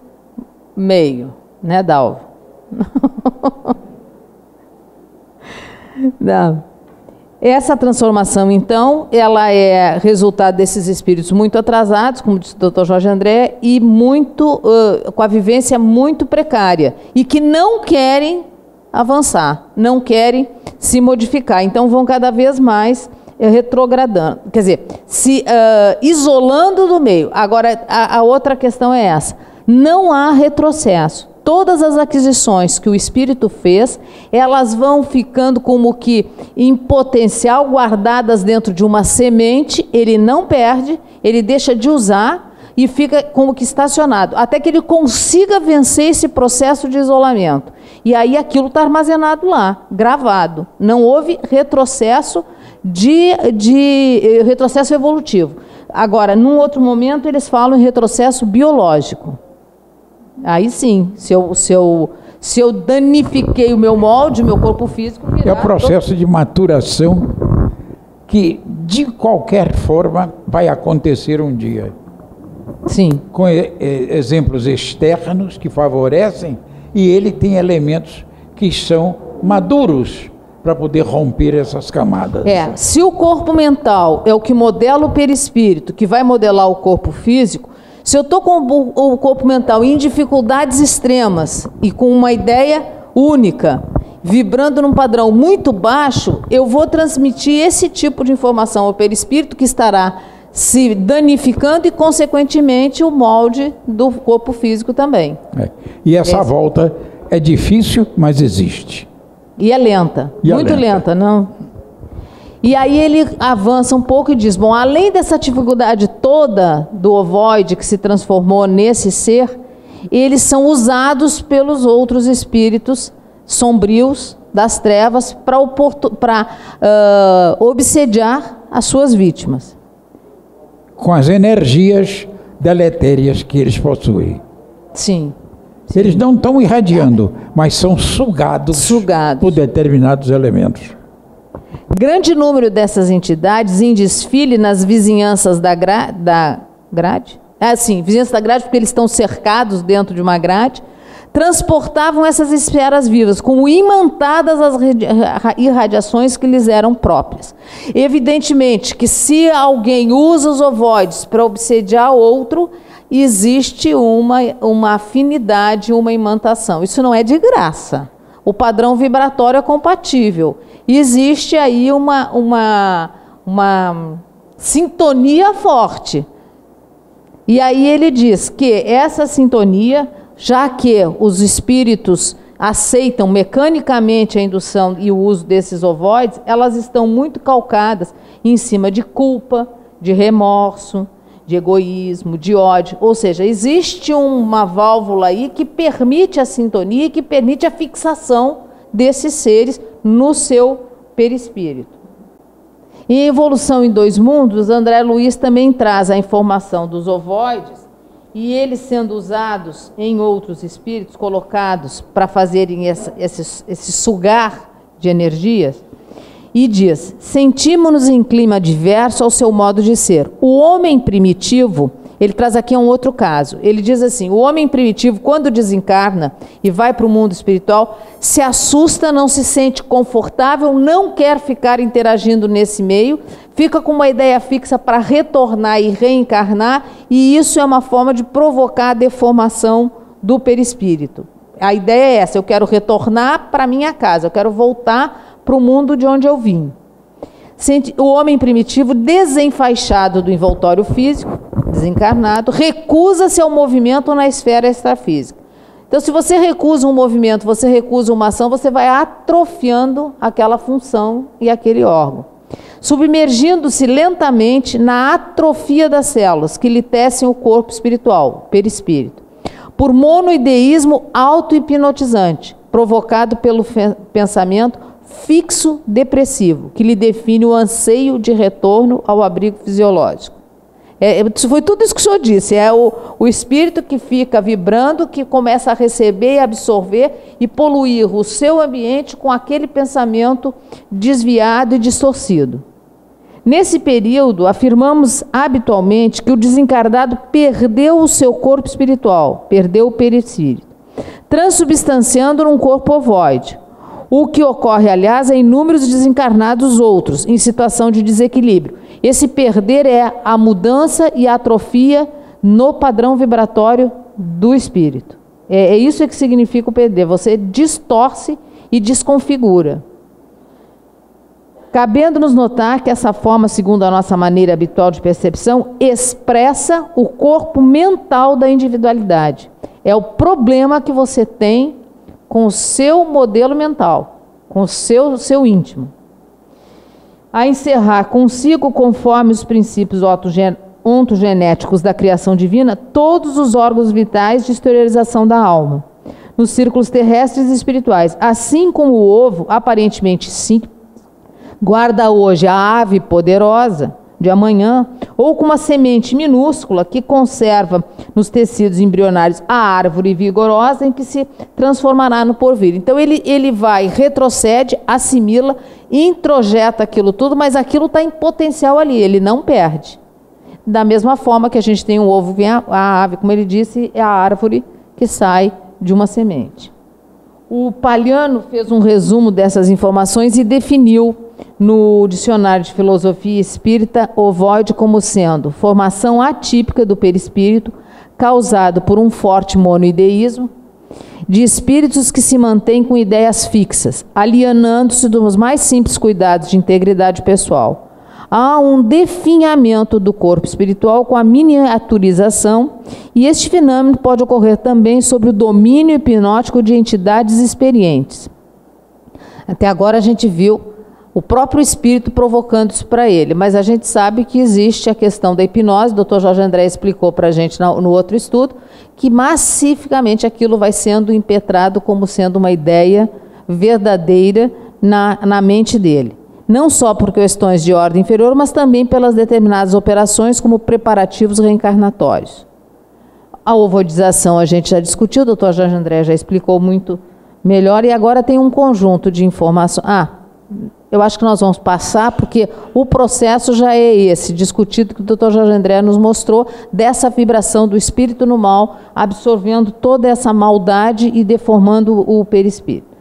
[SPEAKER 1] meio, né, Dalva? Não. Essa transformação, então, ela é resultado desses espíritos muito atrasados, como disse o Dr. Jorge André, e com a vivência muito precária, e que não querem avançar, não querem se modificar, então vão cada vez mais retrogradando, quer dizer, se isolando do meio. Agora, a outra questão é essa: não há retrocesso. Todas as aquisições que o espírito fez, elas vão ficando como que em potencial, guardadas dentro de uma semente. Ele não perde, ele deixa de usar e fica como que estacionado, até que ele consiga vencer esse processo de isolamento. E aí aquilo está armazenado lá, gravado. Não houve retrocesso retrocesso evolutivo. Agora, num outro momento, eles falam em retrocesso biológico. Aí sim, se eu danifiquei o meu molde, o meu corpo físico...
[SPEAKER 2] É o processo de maturação que, de qualquer forma, vai acontecer um dia.
[SPEAKER 1] Sim.
[SPEAKER 2] Com exemplos externos que favorecem, e ele tem elementos que são maduros para poder romper essas camadas.
[SPEAKER 1] Se o corpo mental é o que modela o perispírito, que vai modelar o corpo físico, se eu estou com o corpo mental em dificuldades extremas e com uma ideia única, vibrando num padrão muito baixo, eu vou transmitir esse tipo de informação ao perispírito, que estará se danificando e, consequentemente, o molde do corpo físico também.
[SPEAKER 2] E essa volta é difícil, mas existe.
[SPEAKER 1] E é lenta, muito lenta, não? E aí ele avança um pouco e diz, bom, além dessa dificuldade toda do ovoide que se transformou nesse ser, eles são usados pelos outros espíritos sombrios das trevas para obsediar as suas vítimas.
[SPEAKER 2] Com as energias deletérias que eles possuem.
[SPEAKER 1] Sim.
[SPEAKER 2] Eles não estão irradiando, mas são sugados por determinados elementos.
[SPEAKER 1] Grande número dessas entidades em desfile nas vizinhanças da grade. Vizinhança da grade, porque eles estão cercados dentro de uma grade, transportavam essas esferas vivas, como imantadas as irradiações que lhes eram próprias. Evidentemente que se alguém usa os ovoides para obsediar outro, existe uma afinidade, uma imantação. Isso não é de graça. O padrão vibratório é compatível. Existe aí uma sintonia forte. E aí ele diz que essa sintonia, já que os espíritos aceitam mecanicamente a indução e o uso desses ovoides, elas estão muito calcadas em cima de culpa, de remorso, de egoísmo, de ódio. Ou seja, existe uma válvula aí que permite a sintonia, que permite a fixação desses seres no seu perispírito. Em Evolução em Dois Mundos, André Luiz também traz a informação dos ovoides, e eles sendo usados em outros espíritos, colocados para fazerem esse sugar de energias, e diz, sentimos-nos em clima adverso ao seu modo de ser. O homem primitivo, ele traz aqui um outro caso, ele diz assim, o homem primitivo, quando desencarna e vai para o mundo espiritual, se assusta, não se sente confortável, não quer ficar interagindo nesse meio, fica com uma ideia fixa para retornar e reencarnar, e isso é uma forma de provocar a deformação do perispírito. A ideia é essa, eu quero retornar para minha casa, eu quero voltar para o mundo de onde eu vim. O homem primitivo, desenfaixado do envoltório físico, desencarnado, recusa-se ao movimento na esfera extrafísica. Então, se você recusa um movimento, você recusa uma ação, você vai atrofiando aquela função e aquele órgão, submergindo-se lentamente na atrofia das células que lhe tecem o corpo espiritual, perispírito, por monoideísmo auto-hipnotizante, provocado pelo pensamento fixo depressivo, que lhe define o anseio de retorno ao abrigo fisiológico. Foi tudo isso que o senhor disse, é o espírito que fica vibrando, que começa a receber e absorver e poluir o seu ambiente com aquele pensamento desviado e distorcido. Nesse período, afirmamos habitualmente que o desencarnado perdeu o seu corpo espiritual, perdeu o perispírito, transubstanciando num corpo ovoide. O que ocorre, aliás, em inúmeros desencarnados outros, em situação de desequilíbrio. Esse perder é a mudança e a atrofia no padrão vibratório do espírito. É isso que significa o perder. Você distorce e desconfigura. Cabendo-nos notar que essa forma, segundo a nossa maneira habitual de percepção, expressa o corpo mental da individualidade. É o problema que você tem com o seu modelo mental, com o seu íntimo. A encerrar consigo, conforme os princípios ontogenéticos da criação divina, todos os órgãos vitais de exteriorização da alma, nos círculos terrestres e espirituais, assim como o ovo, aparentemente simples, guarda hoje a ave poderosa de amanhã, ou com uma semente minúscula que conserva nos tecidos embrionários a árvore vigorosa em que se transformará no porvir. Então ele vai, retrocede, assimila, introjeta aquilo tudo, mas aquilo está em potencial ali, ele não perde. Da mesma forma que a gente tem um ovo, vem a ave, como ele disse, é a árvore que sai de uma semente. O Palhano fez um resumo dessas informações e definiu no Dicionário de Filosofia Espírita ovoide como sendo formação atípica do perispírito causado por um forte monoideísmo de espíritos que se mantêm com ideias fixas, alienando-se dos mais simples cuidados de integridade pessoal. Há um definhamento do corpo espiritual com a miniaturização, e este fenômeno pode ocorrer também sobre o domínio hipnótico de entidades experientes. Até agora a gente viu o próprio espírito provocando isso para ele, mas a gente sabe que existe a questão da hipnose, o Dr. Jorge André explicou para a gente no outro estudo, que massificamente aquilo vai sendo impetrado como sendo uma ideia verdadeira na mente dele. Não só por questões de ordem inferior, mas também pelas determinadas operações como preparativos reencarnatórios. A ovoidização a gente já discutiu, o Dr. Jorge André já explicou muito melhor, e agora tem um conjunto de informações. Eu acho que nós vamos passar, porque o processo já é esse, discutido, que o Dr. Jorge André nos mostrou, dessa vibração do espírito no mal, absorvendo toda essa maldade e deformando o perispírito.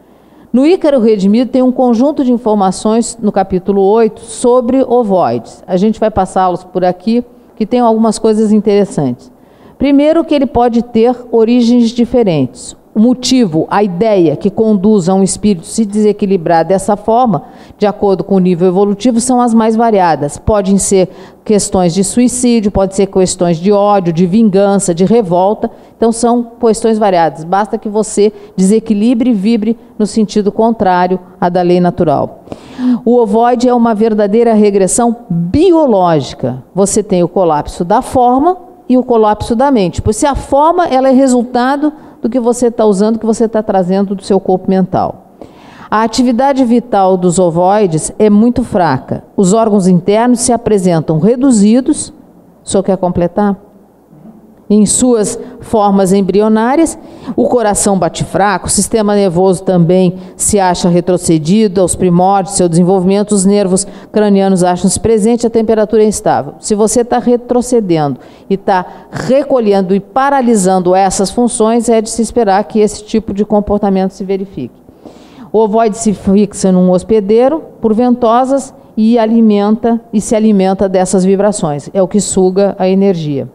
[SPEAKER 1] No Ícaro Redimido tem um conjunto de informações, no capítulo 8, sobre ovoides. A gente vai passá-los por aqui, que tem algumas coisas interessantes. Primeiro, que ele pode ter origens diferentes. O motivo, a ideia que conduz a um espírito se desequilibrar dessa forma, de acordo com o nível evolutivo, são as mais variadas. Podem ser questões de suicídio, pode ser questões de ódio, de vingança, de revolta. Então são questões variadas. Basta que você desequilibre e vibre no sentido contrário à da lei natural. O ovoide é uma verdadeira regressão biológica. Você tem o colapso da forma e o colapso da mente. Pois se a forma ela é resultado do que você está usando, que você está trazendo do seu corpo mental. A atividade vital dos ovoides é muito fraca. Os órgãos internos se apresentam reduzidos, o senhor quer completar? Em suas formas embrionárias, o coração bate fraco, o sistema nervoso também se acha retrocedido aos primórdios, seu desenvolvimento, os nervos cranianos acham-se presentes, a temperatura é instável. Se você está retrocedendo e está recolhendo e paralisando essas funções, é de se esperar que esse tipo de comportamento se verifique. O ovoide se fixa num hospedeiro por ventosas e se alimenta dessas vibrações, é o que suga a energia.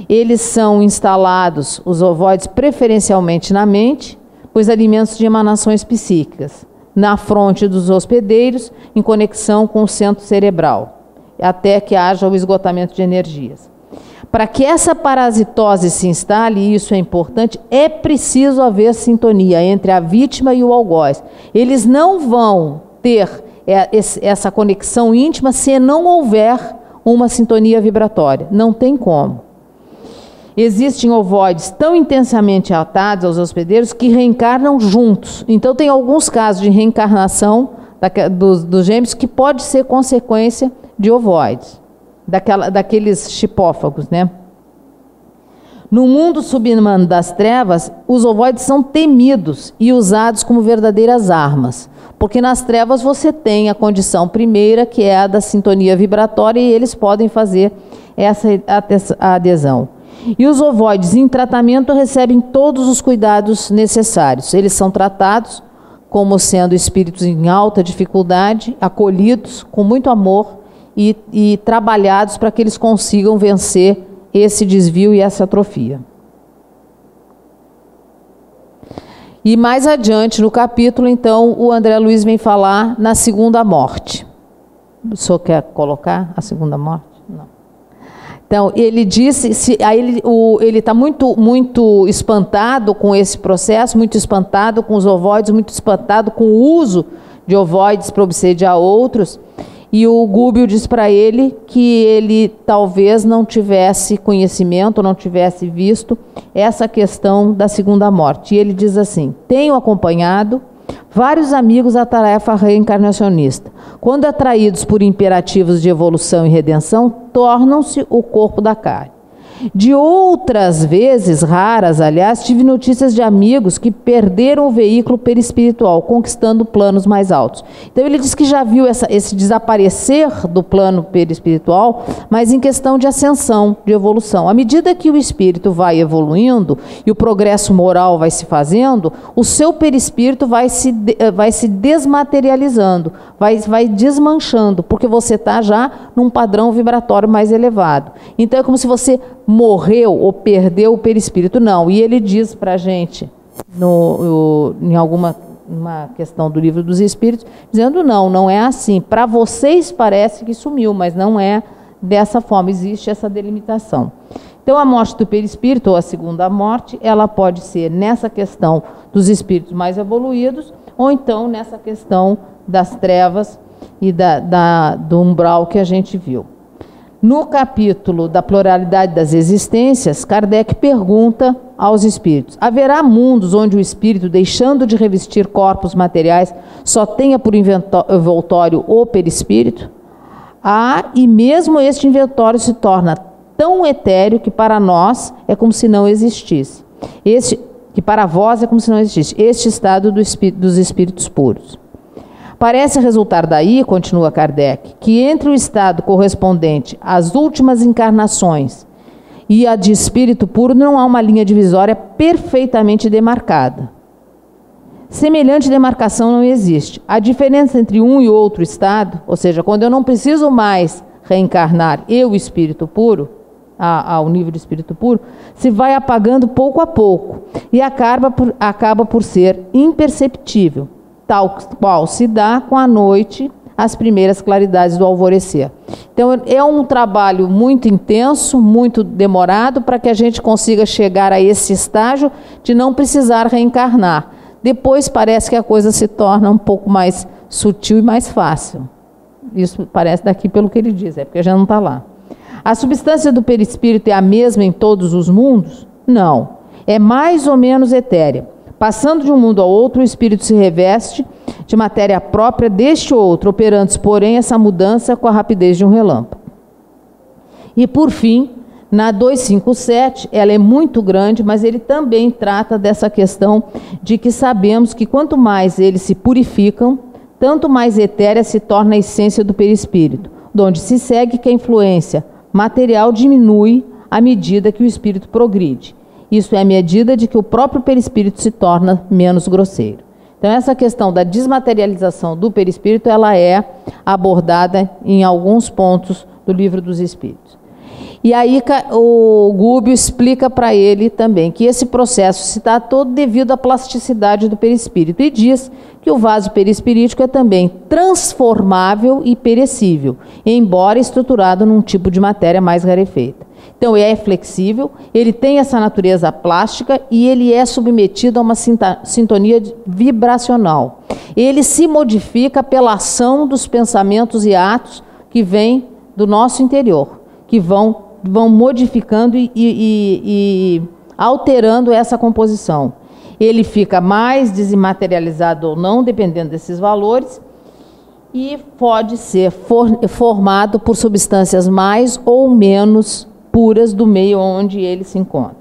[SPEAKER 1] Eles são instalados, os ovoides, preferencialmente na mente, pois alimentos de emanações psíquicas, na fronte dos hospedeiros, em conexão com o centro cerebral, até que haja o esgotamento de energias. Para que essa parasitose se instale, e isso é importante, é preciso haver sintonia entre a vítima e o algoz. Eles não vão ter essa conexão íntima se não houver uma sintonia vibratória. Não tem como. Existem ovoides tão intensamente atados aos hospedeiros que reencarnam juntos. Então, tem alguns casos de reencarnação dos gêmeos que pode ser consequência de ovoides, daqueles chipófagos, né? No mundo subhumano das trevas, os ovoides são temidos e usados como verdadeiras armas, porque nas trevas você tem a condição primeira, que é a da sintonia vibratória, e eles podem fazer essa adesão. E os ovoides em tratamento recebem todos os cuidados necessários. Eles são tratados como sendo espíritos em alta dificuldade, acolhidos com muito amor e trabalhados para que eles consigam vencer esse desvio e essa atrofia. E mais adiante no capítulo, então, o André Luiz vem falar na segunda morte. O senhor quer colocar a segunda morte? Não. Então, ele disse, ele está muito espantado com esse processo, muito espantado com os ovoides, muito espantado com o uso de ovoides para obsediar outros. E o Gúbio diz para ele que ele talvez não tivesse conhecimento, não tivesse visto essa questão da segunda morte. E ele diz assim: tenho acompanhado vários amigos à tarefa reencarnacionista. Quando atraídos por imperativos de evolução e redenção, tornam-se o corpo da carne. De outras vezes, raras, aliás, tive notícias de amigos que perderam o veículo perispiritual, conquistando planos mais altos. Então ele diz que já viu esse desaparecer do plano perispiritual, mas em questão de ascensão, de evolução. À medida que o espírito vai evoluindo e o progresso moral vai se fazendo, o seu perispírito vai se desmaterializando, vai desmanchando, porque você está já num padrão vibratório mais elevado. Então é como se você morreu ou perdeu o perispírito. Não. E ele diz para a gente, em alguma questão do Livro dos Espíritos, dizendo não é assim. Para vocês parece que sumiu, mas não é dessa forma, existe essa delimitação. Então a morte do perispírito, ou a segunda morte, ela pode ser nessa questão dos espíritos mais evoluídos, ou então nessa questão das trevas e do umbral que a gente viu. No capítulo da pluralidade das existências, Kardec pergunta aos espíritos: haverá mundos onde o espírito, deixando de revestir corpos materiais, só tenha por envoltório o perispírito? E mesmo este envoltório se torna tão etéreo que para nós é como se não existisse. Que para vós é como se não existisse. Este estado dos espíritos puros. Parece resultar daí, continua Kardec, que entre o estado correspondente às últimas encarnações e a de espírito puro não há uma linha divisória perfeitamente demarcada. Semelhante demarcação não existe. A diferença entre um e outro estado, ou seja, quando eu não preciso mais reencarnar o espírito puro, ao nível de espírito puro, se vai apagando pouco a pouco e acaba por ser imperceptível, tal qual se dá com a noite, as primeiras claridades do alvorecer. Então é um trabalho muito intenso, muito demorado, para que a gente consiga chegar a esse estágio de não precisar reencarnar. Depois parece que a coisa se torna um pouco mais sutil e mais fácil. Isso parece daqui pelo que ele diz, é porque já não está lá. A substância do perispírito é a mesma em todos os mundos? Não. É mais ou menos etérea. Passando de um mundo ao outro, o espírito se reveste de matéria própria deste outro, operando, porém, essa mudança com a rapidez de um relâmpago. E, por fim, na 257, ela é muito grande, mas ele também trata dessa questão de que sabemos que quanto mais eles se purificam, tanto mais etérea se torna a essência do perispírito, onde se segue que a influência material diminui à medida que o espírito progride. Isso é a medida de que o próprio perispírito se torna menos grosseiro. Então essa questão da desmaterialização do perispírito, ela é abordada em alguns pontos do Livro dos Espíritos. E aí o Gúbio explica para ele também que esse processo se dá todo devido à plasticidade do perispírito e diz que o vaso perispirítico é também transformável e perecível, embora estruturado num tipo de matéria mais rarefeita. Então é flexível, ele tem essa natureza plástica e ele é submetido a uma sintonia vibracional. Ele se modifica pela ação dos pensamentos e atos que vêm do nosso interior, que vão modificando e alterando essa composição. Ele fica mais desmaterializado ou não, dependendo desses valores, e pode ser formado por substâncias mais ou menos puras do meio onde ele se encontra.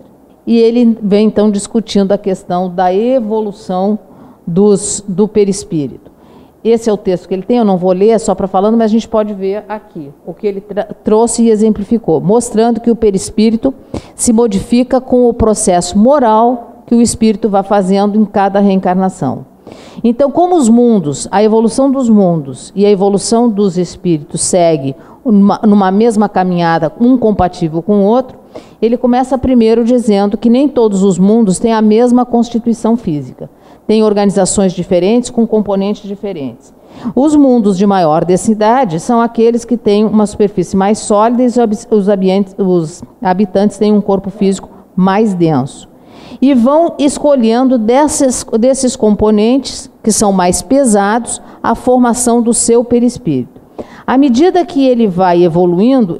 [SPEAKER 1] e ele vem então discutindo a questão da evolução do perispírito. Esse é o texto que ele tem, eu não vou ler, é só para falando, mas a gente pode ver aqui o que ele trouxe e exemplificou, mostrando que o perispírito se modifica com o processo moral que o espírito vai fazendo em cada reencarnação. Então, como os mundos, a evolução dos mundos e a evolução dos espíritos segue numa mesma caminhada, um compatível com o outro, ele começa primeiro dizendo que nem todos os mundos têm a mesma constituição física. Tem organizações diferentes com componentes diferentes. Os mundos de maior densidade são aqueles que têm uma superfície mais sólida e os habitantes têm um corpo físico mais denso. E vão escolhendo desses componentes, que são mais pesados, a formação do seu perispírito. À medida que ele vai evoluindo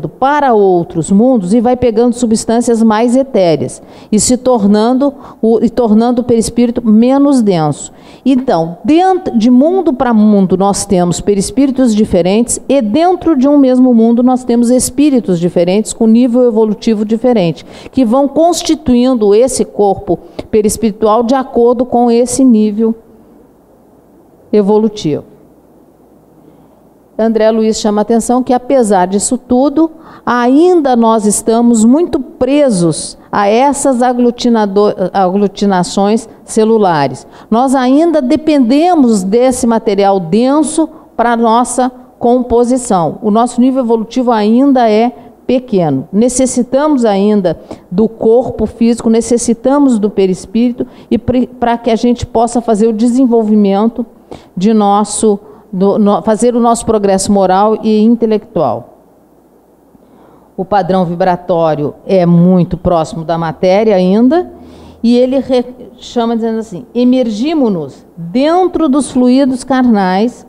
[SPEAKER 1] para outros mundos e vai pegando substâncias mais etéreas e tornando o perispírito menos denso. Então, de mundo para mundo nós temos perispíritos diferentes e dentro de um mesmo mundo nós temos espíritos diferentes com nível evolutivo diferente, que vão constituindo esse corpo perispiritual de acordo com esse nível evolutivo. André Luiz chama a atenção que, apesar disso tudo, ainda nós estamos muito presos a essas aglutinações celulares. Nós ainda dependemos desse material denso para a nossa composição. O nosso nível evolutivo ainda é pequeno. Necessitamos ainda do corpo físico, necessitamos do perispírito, e para que a gente possa fazer o desenvolvimento de fazer o nosso progresso moral e intelectual. O padrão vibratório é muito próximo da matéria ainda, e ele chama dizendo assim: emergimos-nos dentro dos fluidos carnais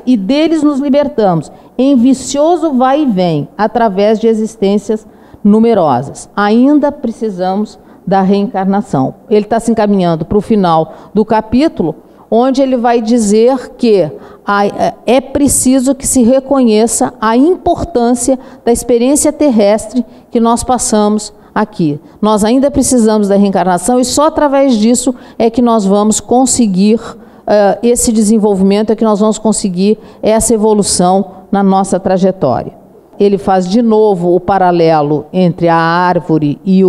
[SPEAKER 1] e deles nos libertamos, em vicioso vai e vem, através de existências numerosas. Ainda precisamos da reencarnação. Ele está se encaminhando para o final do capítulo, onde ele vai dizer que é preciso que se reconheça a importância da experiência terrestre que nós passamos aqui. Nós ainda precisamos da reencarnação e só através disso é que nós vamos conseguir esse desenvolvimento, é que nós vamos conseguir essa evolução na nossa trajetória. Ele faz de novo o paralelo entre a árvore e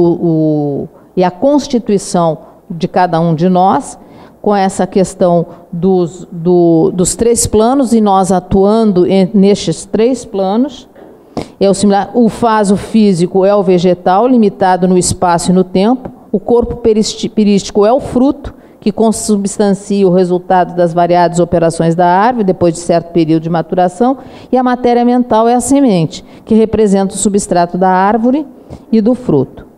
[SPEAKER 1] a constituição de cada um de nós, com essa questão dos 3 planos e nós atuando nestes 3 planos. O faso físico é o vegetal, limitado no espaço e no tempo. O corpo perispírico é o fruto, que consubstancia o resultado das variadas operações da árvore, depois de certo período de maturação. E a matéria mental é a semente, que representa o substrato da árvore e do fruto.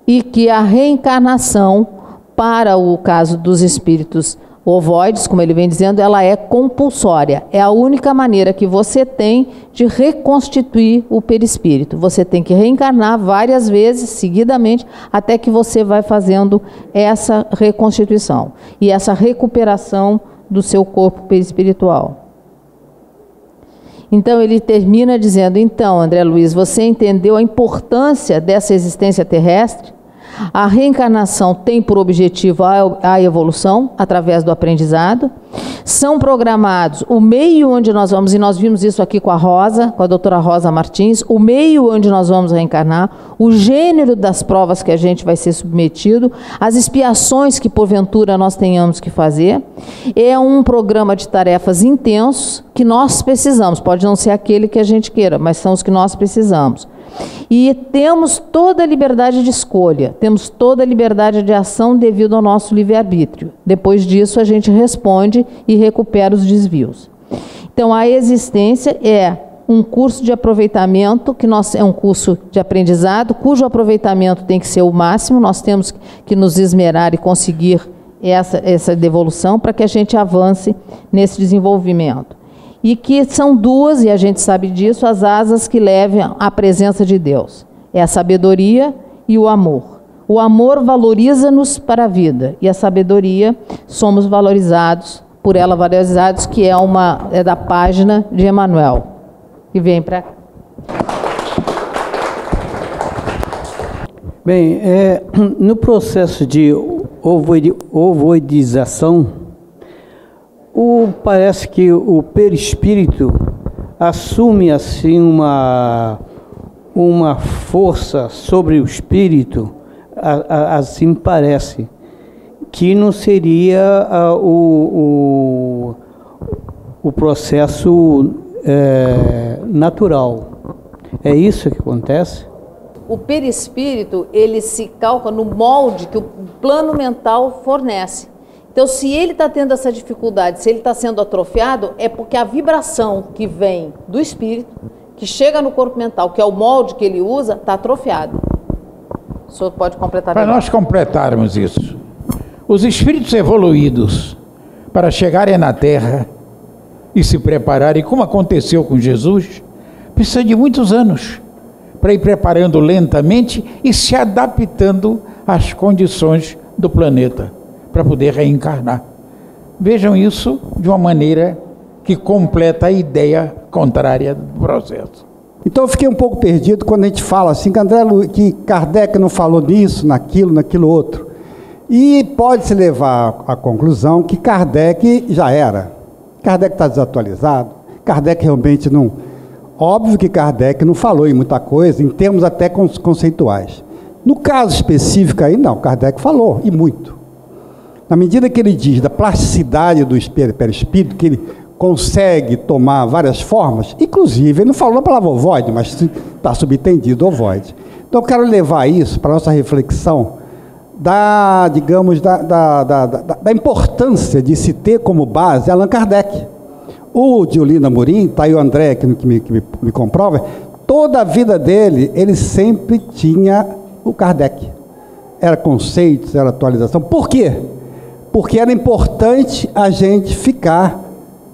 [SPEAKER 1] E que a reencarnação, para o caso dos espíritos ovoides, como ele vem dizendo, ela é compulsória. É a única maneira que você tem de reconstituir o perispírito. Você tem que reencarnar várias vezes, seguidamente, até que você vai fazendo essa reconstituição e essa recuperação do seu corpo perispiritual. Então ele termina dizendo: então, André Luiz, você entendeu a importância dessa existência terrestre? A reencarnação tem por objetivo a evolução através do aprendizado. São programados o meio onde nós vamos, e nós vimos isso aqui com a doutora Rosa Martins, o meio onde nós vamos reencarnar, o gênero das provas que a gente vai ser submetido, as expiações que porventura nós tenhamos que fazer. É um programa de tarefas intensos que nós precisamos, pode não ser aquele que a gente queira, mas são os que nós precisamos. E temos toda a liberdade de escolha, temos toda a liberdade de ação devido ao nosso livre-arbítrio. Depois disso, a gente responde e recupera os desvios. Então, a existência é um curso de aproveitamento, é um curso de aprendizado, cujo aproveitamento tem que ser o máximo. Nós temos que nos esmerar e conseguir essa devolução para que a gente avance nesse desenvolvimento. E que são 2, e a gente sabe disso, as asas que levam à presença de Deus. É a sabedoria e o amor. O amor valoriza-nos para a vida, e a sabedoria somos valorizados, que é da página de Emmanuel, que vem para
[SPEAKER 3] Bem, no processo de ovoidização, parece que o perispírito assume assim uma força sobre o espírito, assim parece, que não seria o processo natural. É isso que acontece?
[SPEAKER 1] O perispírito, ele se calca no molde que o plano mental fornece. Então, se ele está tendo essa dificuldade, se ele está sendo atrofiado, é porque a vibração que vem do espírito, que chega no corpo mental, que é o molde que ele usa, está atrofiado. O senhor pode completar?
[SPEAKER 2] Para nós completarmos isso, os espíritos evoluídos, para chegarem na Terra e se prepararem, como aconteceu com Jesus, precisa de muitos anos para ir preparando lentamente e se adaptando às condições do planeta, para poder reencarnar. Vejam isso de uma maneira que completa a ideia contrária do processo.
[SPEAKER 4] Então eu fiquei um pouco perdido quando a gente fala assim, que Kardec não falou nisso, naquilo outro. E pode-se levar à conclusão que Kardec já era. Kardec está desatualizado, Kardec realmente não... Óbvio que Kardec não falou em muita coisa, em termos até conceituais. No caso específico aí, não, Kardec falou, e muito. Na medida que ele diz da plasticidade do perispírito, que ele consegue tomar várias formas, inclusive, ele não falou a palavra ovoide, mas está subentendido ovoide. Então eu quero levar isso para a nossa reflexão da importância de se ter como base Allan Kardec. O de Olinda Amorim, está aí o André que me comprova, toda a vida dele, ele sempre tinha o Kardec. Era conceitos, era atualização. Por quê? Porque era importante a gente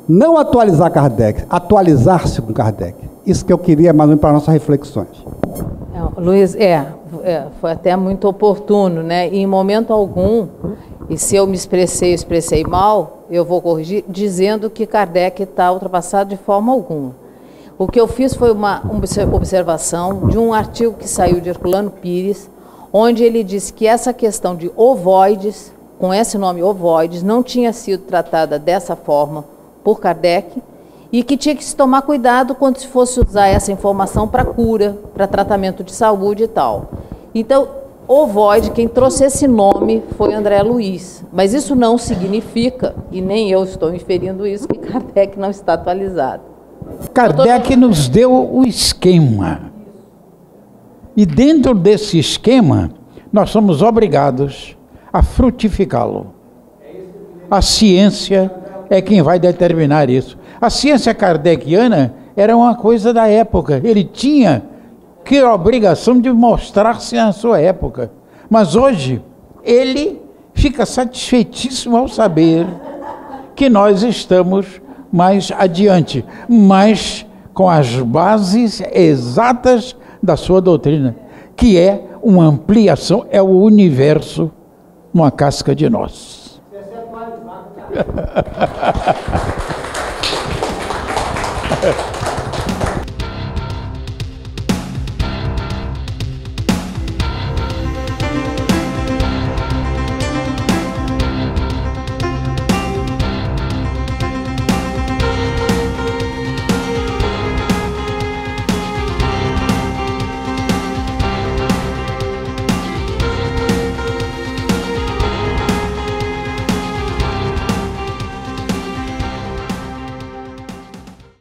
[SPEAKER 4] não atualizar Kardec, atualizar-se com Kardec. Isso que eu queria mais ou menos para nossas reflexões.
[SPEAKER 1] Luiz, foi até muito oportuno, né? E em momento algum, e se eu me expressei mal, eu vou corrigir, dizendo que Kardec está ultrapassado de forma alguma. O que eu fiz foi uma observação de um artigo que saiu de Herculano Pires, onde ele disse que essa questão de ovoides, com esse nome ovoides, não tinha sido tratada dessa forma por Kardec, e que tinha que se tomar cuidado quando se fosse usar essa informação para cura, para tratamento de saúde e tal. Então, ovoide, quem trouxe esse nome foi André Luiz, mas isso não significa, e nem eu estou inferindo isso, que Kardec não está atualizado.
[SPEAKER 2] Kardec nos deu o esquema, e dentro desse esquema, nós somos obrigados a frutificá-lo. A ciência é quem vai determinar isso. A ciência kardeciana era uma coisa da época, ele tinha que a obrigação de mostrar-se na sua época. Mas hoje, ele fica satisfeitíssimo ao saber que nós estamos mais adiante, mas com as bases exatas da sua doutrina, que é uma ampliação, é o universo numa casca de nós.